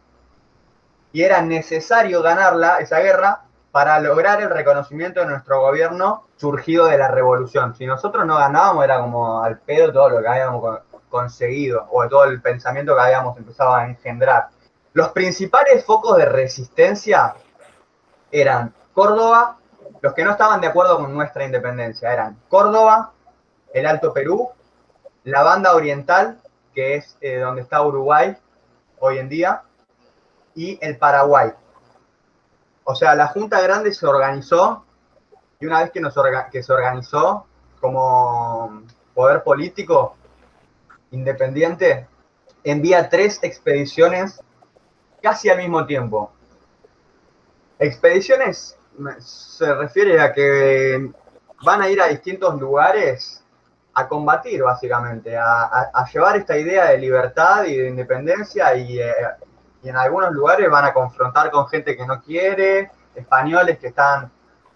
Y era necesario ganarla, esa guerra, para lograr el reconocimiento de nuestro gobierno surgido de la revolución. Si nosotros no ganábamos, era como al pedo todo lo que habíamos conseguido, o todo el pensamiento que habíamos empezado a engendrar. Los principales focos de resistencia eran Córdoba, los que no estaban de acuerdo con nuestra independencia, eran Córdoba, el Alto Perú, la Banda Oriental, que es donde está Uruguay hoy en día, y el Paraguay. O sea, la Junta Grande se organizó, y una vez que se organizó como poder político independiente, envía 3 expediciones casi al mismo tiempo. Expediciones se refiere a que van a ir a distintos lugares a combatir, básicamente, a llevar esta idea de libertad y de independencia y en algunos lugares van a confrontar con gente que no quiere, españoles que están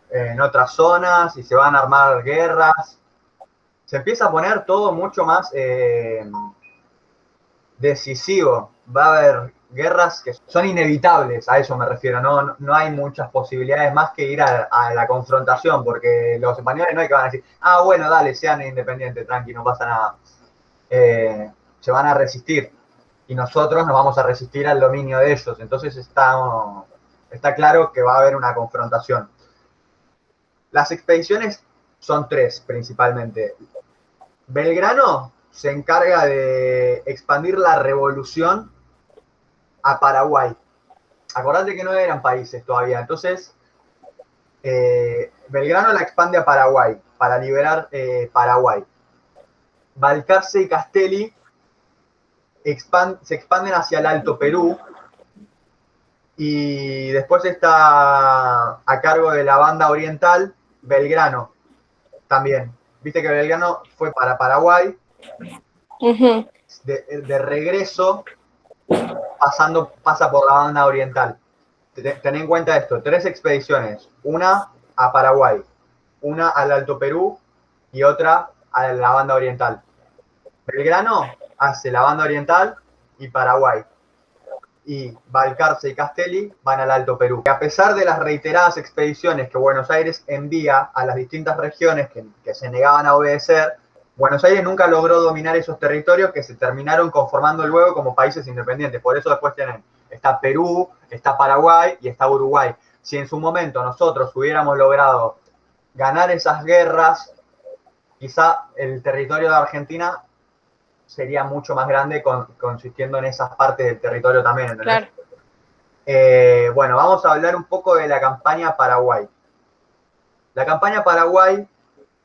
en otras zonas y se van a armar guerras. Se empieza a poner todo mucho más decisivo. Va a haber guerras que son inevitables, a eso me refiero, no hay muchas posibilidades más que ir a la confrontación, porque los españoles no hay que van a decir, bueno, dale, sean independientes, tranqui, no pasa nada. Se van a resistir y nosotros nos vamos a resistir al dominio de ellos, entonces está claro que va a haber una confrontación. Las expediciones son 3 principalmente. Belgrano se encarga de expandir la revolución a Paraguay. Acordate que no eran países todavía, entonces Belgrano la expande a Paraguay para liberar Paraguay. Balcarce y Castelli se expanden hacia el Alto Perú y después está a cargo de la Banda Oriental Belgrano también. Viste que Belgrano fue para Paraguay, de regreso pasa por la Banda Oriental. Ten en cuenta esto, 3 expediciones, una a Paraguay, una al Alto Perú y otra a la Banda Oriental. Belgrano hace la Banda Oriental y Paraguay. Y Balcarce y Castelli van al Alto Perú. A pesar de las reiteradas expediciones que Buenos Aires envía a las distintas regiones que se negaban a obedecer, Buenos Aires nunca logró dominar esos territorios que se terminaron conformando luego como países independientes. Por eso después está Perú, está Paraguay y está Uruguay. Si en su momento nosotros hubiéramos logrado ganar esas guerras, quizá el territorio de Argentina sería mucho más grande consistiendo en esas partes del territorio también, ¿entendés? Claro. Bueno, vamos a hablar un poco de la campaña Paraguay. La campaña Paraguay,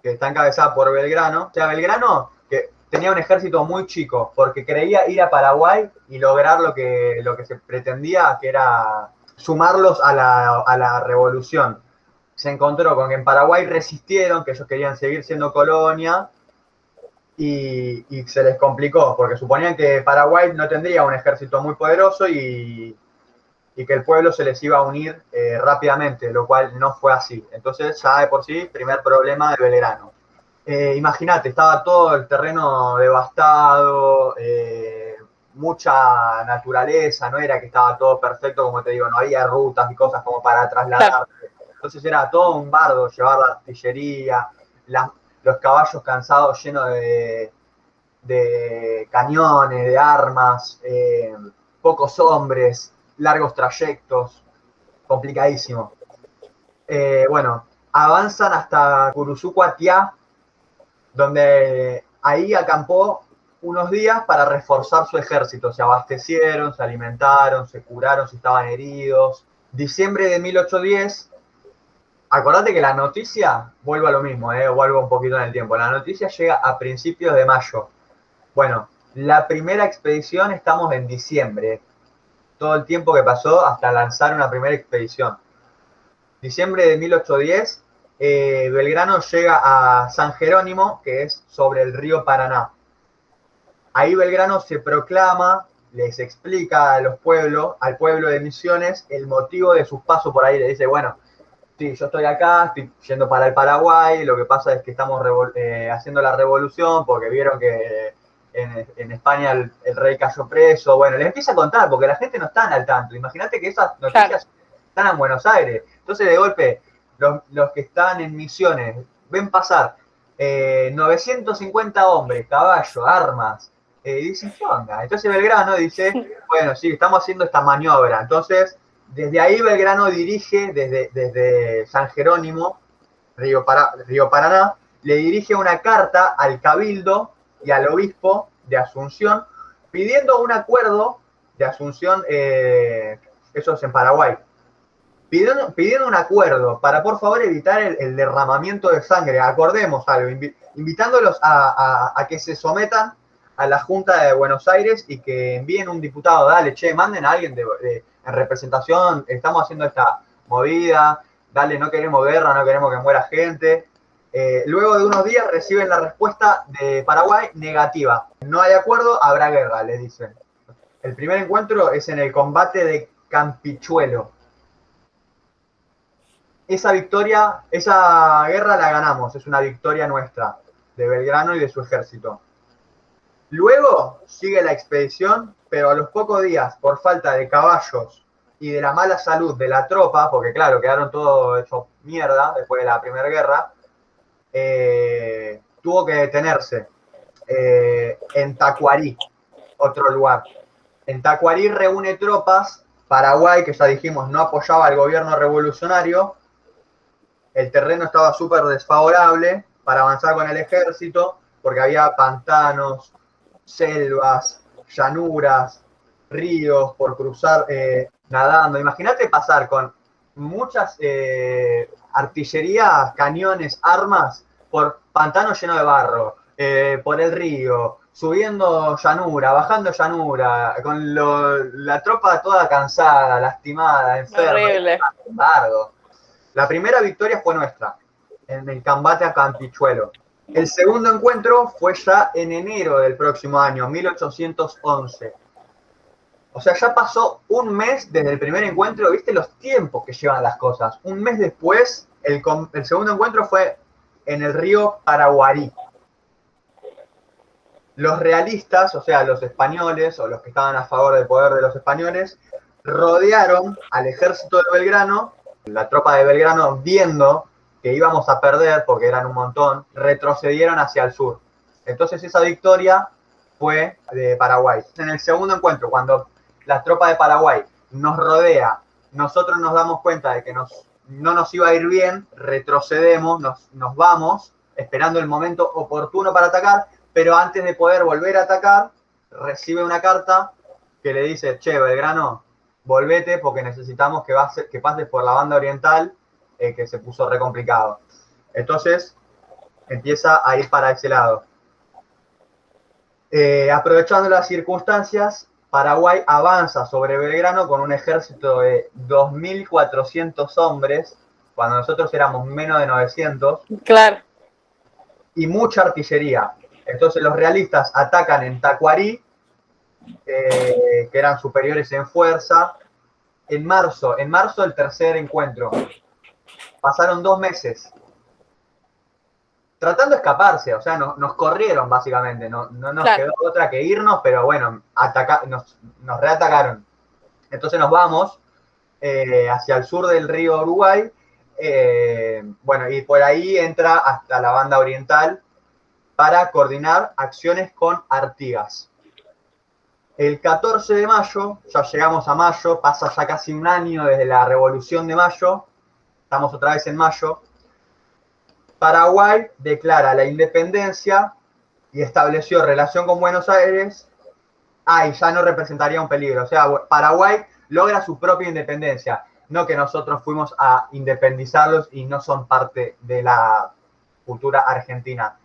que está encabezada por Belgrano, o sea, Belgrano que tenía un ejército muy chico, porque creía ir a Paraguay y lograr lo que se pretendía, que era sumarlos a la revolución. Se encontró con que en Paraguay resistieron, que ellos querían seguir siendo colonia, y se les complicó, porque suponían que Paraguay no tendría un ejército muy poderoso y que el pueblo se les iba a unir rápidamente, lo cual no fue así. Entonces, ya de por sí, primer problema de Belgrano. Imagínate, estaba todo el terreno devastado, mucha naturaleza, no era que estaba todo perfecto, como te digo, no había rutas y cosas como para trasladar. Entonces era todo un bardo llevar la artillería, los caballos cansados llenos de cañones, de armas, pocos hombres, largos trayectos, complicadísimo. Bueno, avanzan hasta Curuzucuatiá, donde ahí acampó unos días para reforzar su ejército. Se abastecieron, se alimentaron, se curaron si estaban heridos.
Diciembre de 1810, acordate que la noticia, vuelvo a lo mismo, vuelvo un poquito en el tiempo, la noticia llega a principios de mayo. Bueno, la primera expedición estamos en diciembre, todo el tiempo que pasó hasta lanzar una primera expedición. Diciembre de 1810, Belgrano llega a San Jerónimo, que es sobre el río Paraná. Ahí Belgrano se proclama, les explica a los pueblos, al pueblo de Misiones, el motivo de sus pasos por ahí. Le dice, bueno, sí, yo estoy acá, estoy yendo para el Paraguay, lo que pasa es que estamos haciendo la revolución porque vieron que en España el rey cayó preso. Bueno, les empieza a contar porque la gente no está al tanto. Imagínate que esas noticias están en Buenos Aires. Entonces, de golpe, los que están en Misiones ven pasar 950 hombres, caballos, armas. Dicen, ¿qué onda? Entonces Belgrano dice, bueno, sí, estamos haciendo esta maniobra. Entonces, desde ahí Belgrano dirige, desde San Jerónimo, Río Paraná, le dirige una carta al Cabildo y al Obispo de Asunción, pidiendo un acuerdo de Asunción, eso es en Paraguay, pidiendo un acuerdo para por favor evitar el derramamiento de sangre. Acordemos algo, invitándolos a que se sometan a la Junta de Buenos Aires y que envíen un diputado, dale, che, manden a alguien en representación, estamos haciendo esta movida, dale, no queremos guerra, no queremos que muera gente. Luego de unos días reciben la respuesta de Paraguay negativa. No hay acuerdo, habrá guerra, le dicen. El primer encuentro es en el combate de Campichuelo. Esa guerra la ganamos, es una victoria nuestra, de Belgrano y de su ejército. Luego sigue la expedición, pero a los pocos días, por falta de caballos y de la mala salud de la tropa, porque claro, quedaron todos hechos mierda después de la Primera Guerra, tuvo que detenerse en Tacuarí, otro lugar. En Tacuarí reúne tropas, Paraguay, que ya dijimos no apoyaba al gobierno revolucionario, el terreno estaba súper desfavorable para avanzar con el ejército, porque había pantanos, selvas, llanuras, ríos por cruzar nadando. Imagínate pasar con muchas artillerías, cañones, armas por pantanos llenos de barro, por el río, subiendo llanura, bajando llanura, con la tropa toda cansada, lastimada, enferma.
Horrible.
Sin embargo, la primera victoria fue nuestra, en el combate a Campichuelo. El segundo encuentro fue ya en enero del próximo año, 1811. O sea, ya pasó un mes desde el primer encuentro, viste los tiempos que llevan las cosas. Un mes después, el segundo encuentro fue en el río Paraguarí. Los realistas, o sea, los españoles, o los que estaban a favor del poder de los españoles, rodearon al ejército de Belgrano. La tropa de Belgrano, viendo que íbamos a perder, porque eran un montón, retrocedieron hacia el sur. Entonces esa victoria fue de Paraguay. En el segundo encuentro, cuando la tropa de Paraguay nos rodea, nosotros nos damos cuenta de que no nos iba a ir bien, retrocedemos, nos vamos, esperando el momento oportuno para atacar, pero antes de poder volver a atacar, recibe una carta que le dice, che, Belgrano, volvete porque necesitamos que pases por la banda oriental, que se puso re complicado. Entonces, empieza a ir para ese lado. Aprovechando las circunstancias, Paraguay avanza sobre Belgrano con un ejército de 2.400 hombres, cuando nosotros éramos menos de 900.
Claro.
Y mucha artillería. Entonces los realistas atacan en Tacuarí, que eran superiores en fuerza. En marzo el tercer encuentro. Pasaron 2 meses tratando de escaparse, o sea, nos corrieron básicamente, no nos quedó otra que irnos, pero bueno, nos reatacaron. Entonces nos vamos hacia el sur del río Uruguay, bueno, y por ahí entra hasta la banda oriental para coordinar acciones con Artigas. El 14 de mayo, ya llegamos a mayo, pasa ya casi un año desde la Revolución de Mayo, estamos otra vez en mayo. Paraguay declara la independencia y estableció relación con Buenos Aires. Y ya no representaría un peligro. O sea, Paraguay logra su propia independencia. no que nosotros fuimos a independizarlos y no son parte de la cultura argentina.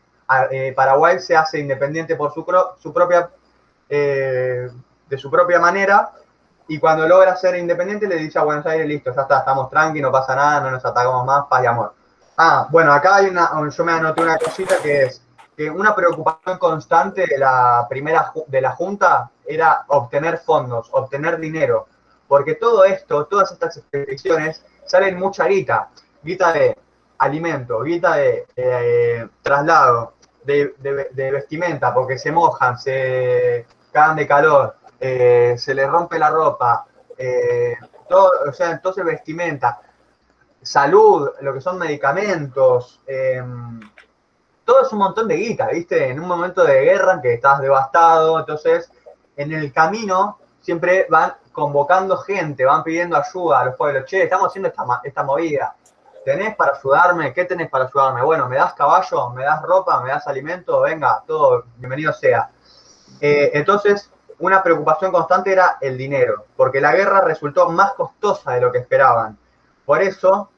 Paraguay se hace independiente por su propia, de su propia manera, y cuando logra ser independiente le dice a Buenos Aires, listo, ya está, estamos tranqui, no pasa nada, no nos atacamos más, paz y amor. Bueno, acá hay yo me anoté una cosita que es que una preocupación constante de la Junta era obtener fondos, obtener dinero, porque todo esto, todas estas expediciones salen mucha guita de alimento, guita de traslado, de vestimenta, porque se mojan, se cagan de calor, se les rompe la ropa, todo, o sea, entonces vestimenta, salud, lo que son medicamentos, todo es un montón de guita, ¿viste? En un momento de guerra en que estás devastado, entonces en el camino siempre van convocando gente, van pidiendo ayuda a los pueblos. Che, estamos haciendo esta movida. ¿Tenés para ayudarme? ¿Qué tenés para ayudarme? Bueno, ¿me das caballo? ¿Me das ropa? ¿Me das alimento? Venga, todo, bienvenido sea. Entonces, una preocupación constante era el dinero, porque la guerra resultó más costosa de lo que esperaban. Por eso,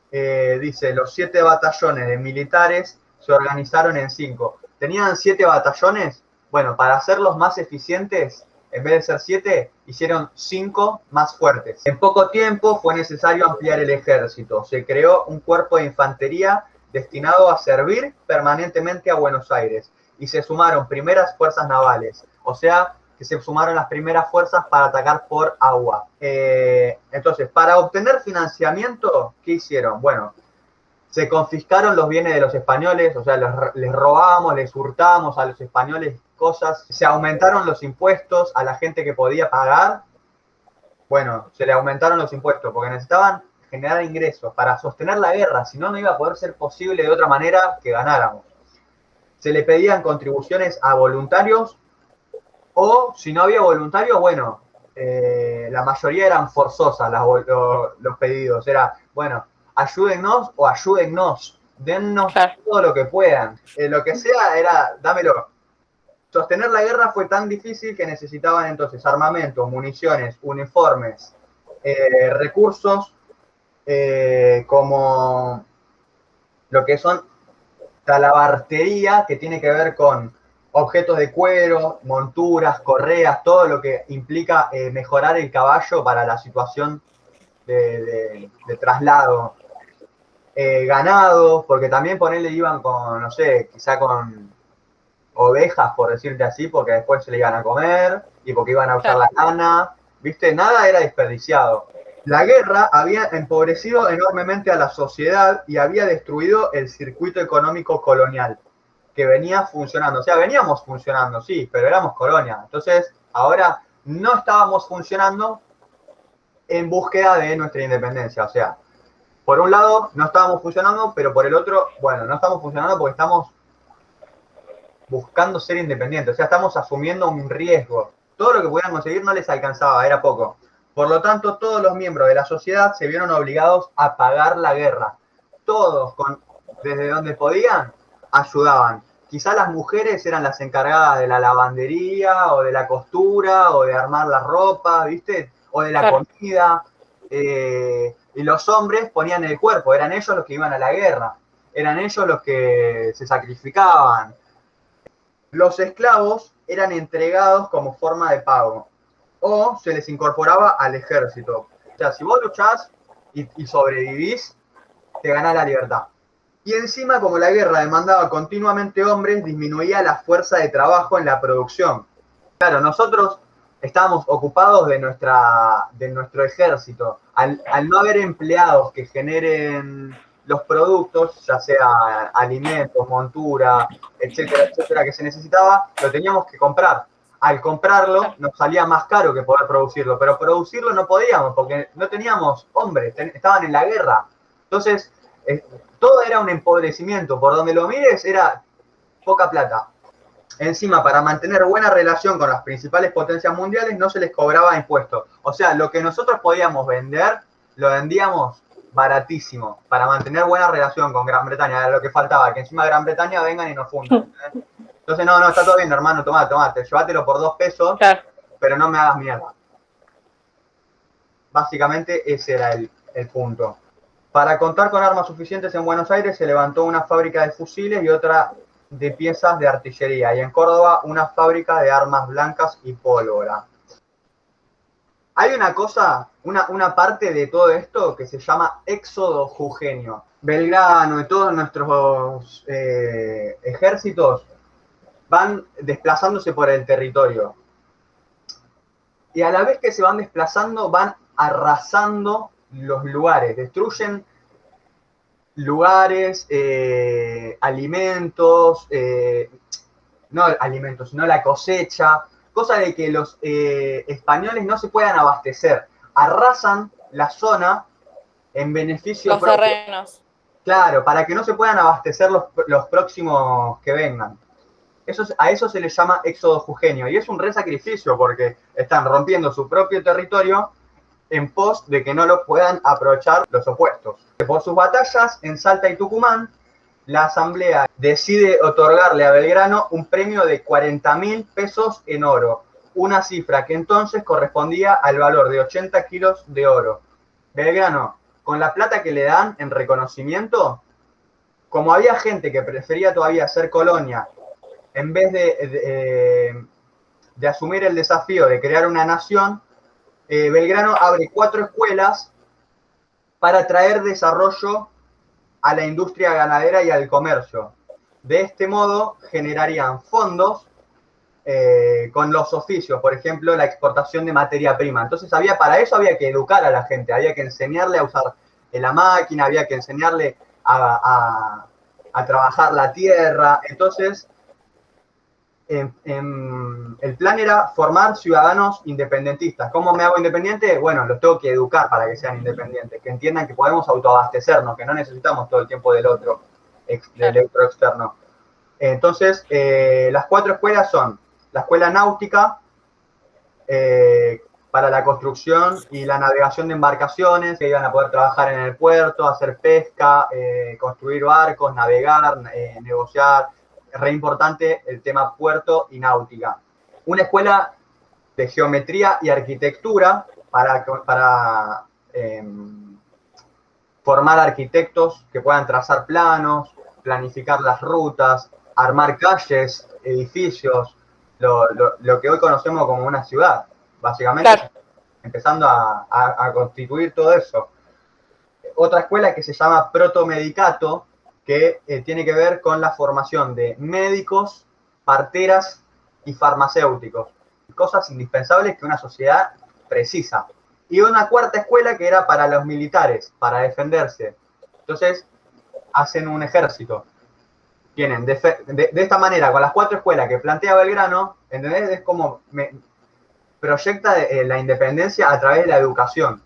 dice, los 7 batallones de militares se organizaron en 5. ¿Tenían 7 batallones? Bueno, para hacerlos más eficientes, en vez de ser 7, hicieron 5 más fuertes. En poco tiempo fue necesario ampliar el ejército. Se creó un cuerpo de infantería destinado a servir permanentemente a Buenos Aires. Y se sumaron primeras fuerzas navales. O sea, que se sumaron las primeras fuerzas para atacar por agua. Entonces, para obtener financiamiento, ¿qué hicieron? Bueno, se confiscaron los bienes de los españoles, o sea, les robábamos, les hurtábamos a los españoles cosas. Se aumentaron los impuestos a la gente que podía pagar. Bueno, se le aumentaron los impuestos porque necesitaban generar ingresos para sostener la guerra, si no, no iba a poder ser posible de otra manera que ganáramos. Se le pedían contribuciones a voluntarios o, si no había voluntarios, bueno, la mayoría eran forzosas los pedidos. Era, bueno, ayúdennos o ayúdennos, dennos todo lo que puedan. Lo que sea era, dámelo. Sostener la guerra fue tan difícil que necesitaban entonces armamento, municiones, uniformes, recursos como lo que son talabartería, que tiene que ver con objetos de cuero, monturas, correas, todo lo que implica mejorar el caballo para la situación de traslado. Ganado, porque también ponerle iban con, no sé, quizá con ovejas, por decirte así, porque después se le iban a comer y porque iban a usar la lana, ¿viste? Nada era desperdiciado. La guerra había empobrecido enormemente a la sociedad y había destruido el circuito económico colonial que venía funcionando. O sea, veníamos funcionando, sí, pero éramos colonia. Entonces, ahora no estábamos funcionando en búsqueda de nuestra independencia. O sea, por un lado no estábamos funcionando, pero por el otro, bueno, no estamos funcionando porque estamos buscando ser independientes. O sea, estamos asumiendo un riesgo. Todo lo que pudieran conseguir no les alcanzaba, era poco. Por lo tanto, todos los miembros de la sociedad se vieron obligados a pagar la guerra. Todos, desde donde podían, ayudaban. Quizá las mujeres eran las encargadas de la lavandería, o de la costura, o de armar la ropa, ¿viste? O de la comida. Y los hombres ponían el cuerpo, eran ellos los que iban a la guerra. Eran ellos los que se sacrificaban. Los esclavos eran entregados como forma de pago. O se les incorporaba al ejército. O sea, si vos luchás y sobrevivís, te ganás la libertad. Y encima, como la guerra demandaba continuamente hombres, disminuía la fuerza de trabajo en la producción. Claro, nosotros estábamos ocupados de nuestro ejército. Al no haber empleados que generen los productos, ya sea alimentos, montura, etcétera, etcétera, que se necesitaba, lo teníamos que comprar. Al comprarlo nos salía más caro que poder producirlo, pero producirlo no podíamos porque no teníamos hombres, estaban en la guerra. Entonces, todo era un empobrecimiento, por donde lo mires era poca plata. Encima, para mantener buena relación con las principales potencias mundiales, no se les cobraba impuestos. O sea, lo que nosotros podíamos vender, lo vendíamos baratísimo, para mantener buena relación con Gran Bretaña. Era lo que faltaba, que encima de Gran Bretaña vengan y nos fundan. Entonces, no, está todo bien, hermano, tomate, llévatelo por 2 pesos, pero no me hagas mierda. básicamente ese era el punto. Para contar con armas suficientes en Buenos Aires se levantó una fábrica de fusiles y otra de piezas de artillería, y en Córdoba una fábrica de armas blancas y pólvora. Hay una cosa, una parte de todo esto que se llama éxodo jujeño. Belgrano y todos nuestros ejércitos van desplazándose por el territorio. Y a la vez que se van desplazando, van arrasando los lugares, destruyen lugares, alimentos, no alimentos, sino la cosecha, cosa de que los españoles no se puedan abastecer. Arrasan la zona en beneficio
Los
propio.
terrenos.
Claro, para que no se puedan abastecer los próximos que vengan. A eso se le llama éxodo jujeño, y es un re sacrificio porque están rompiendo su propio territorio en pos de que no lo puedan aprovechar los opuestos. Por sus batallas en Salta y Tucumán, la Asamblea decide otorgarle a Belgrano un premio de 40.000 pesos en oro, una cifra que entonces correspondía al valor de 80 kilos de oro. Belgrano, con la plata que le dan en reconocimiento, como había gente que prefería todavía ser colonia, en vez de asumir el desafío de crear una nación, Belgrano abre 4 escuelas para traer desarrollo a la industria ganadera y al comercio. De este modo generarían fondos con los oficios, por ejemplo, la exportación de materia prima. Entonces para eso había que educar a la gente, había que enseñarle a usar la máquina, había que enseñarle a trabajar la tierra. Entonces, el plan era formar ciudadanos independentistas. ¿Cómo me hago independiente? Bueno, los tengo que educar para que sean independientes, que entiendan que podemos autoabastecernos, que no necesitamos todo el tiempo del otro externo. Entonces, las 4 escuelas son la escuela náutica, para la construcción y la navegación de embarcaciones, que iban a poder trabajar en el puerto, hacer pesca, construir barcos, navegar, negociar. Re importante el tema puerto y náutica. Una escuela de geometría y arquitectura para formar arquitectos que puedan trazar planos, planificar las rutas, armar calles, edificios, lo que hoy conocemos como una ciudad, básicamente, claro. Empezando a constituir todo eso. Otra escuela que se llama protomedicato, que tiene que ver con la formación de médicos, parteras y farmacéuticos, cosas indispensables que una sociedad precisa. Y una 4ª escuela que era para los militares, para defenderse. Entonces, hacen un ejército. Tienen de esta manera, con las 4 escuelas que plantea Belgrano, ¿entendés? Es como proyecta la independencia a través de la educación.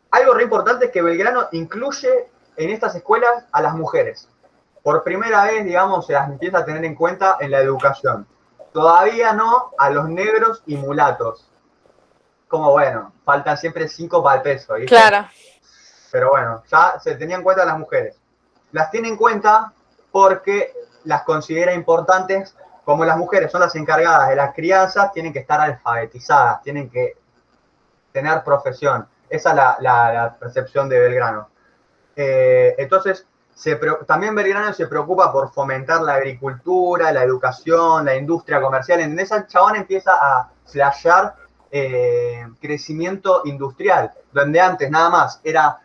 Algo re importante es que Belgrano incluye en estas escuelas a las mujeres. Por primera vez, digamos, se las empieza a tener en cuenta en la educación. Todavía no a los negros y mulatos. Como bueno, faltan siempre 5 para el peso, ¿viste?
Claro.
Pero bueno, ya se tenía en cuenta a las mujeres. Las tiene en cuenta porque las considera importantes, como las mujeres son las encargadas de las crianzas, tienen que estar alfabetizadas, tienen que tener profesión. Esa es la percepción de Belgrano. Entonces, también Belgrano se preocupa por fomentar la agricultura, la educación, la industria comercial. En esa chabón empieza a flashear crecimiento industrial, donde antes nada más era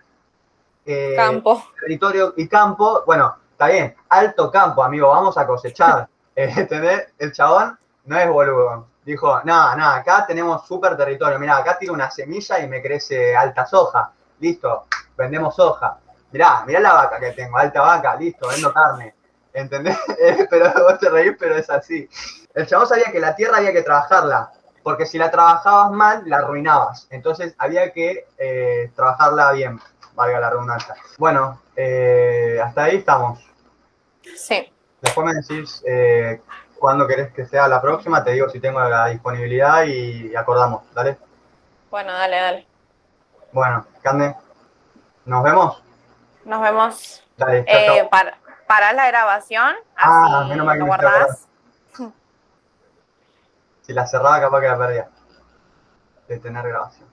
campo,
territorio y campo. Bueno, está bien, alto campo, amigo, vamos a cosechar. ¿Entendés? El chabón no es boludo. Dijo, no, acá tenemos súper territorio. Mirá, acá tiro una semilla y me crece alta soja. Listo, vendemos soja. Mirá la vaca que tengo, alta vaca, listo, vendo carne. ¿Entendés? Pero vos te reís, pero es así. El chabón sabía que la tierra había que trabajarla, porque si la trabajabas mal, la arruinabas. Entonces había que trabajarla bien, valga la redundancia. Bueno, hasta ahí estamos.
Sí.
Después me decís cuándo querés que sea la próxima, te digo si tengo la disponibilidad y acordamos, ¿dale?
Bueno, dale.
Bueno, Cande, ¿nos vemos?
Nos vemos.
Dale, chao.
Para la grabación, así
menos mal que
lo
me
guardás.
Si la cerraba, capaz que la perdía. detener grabación.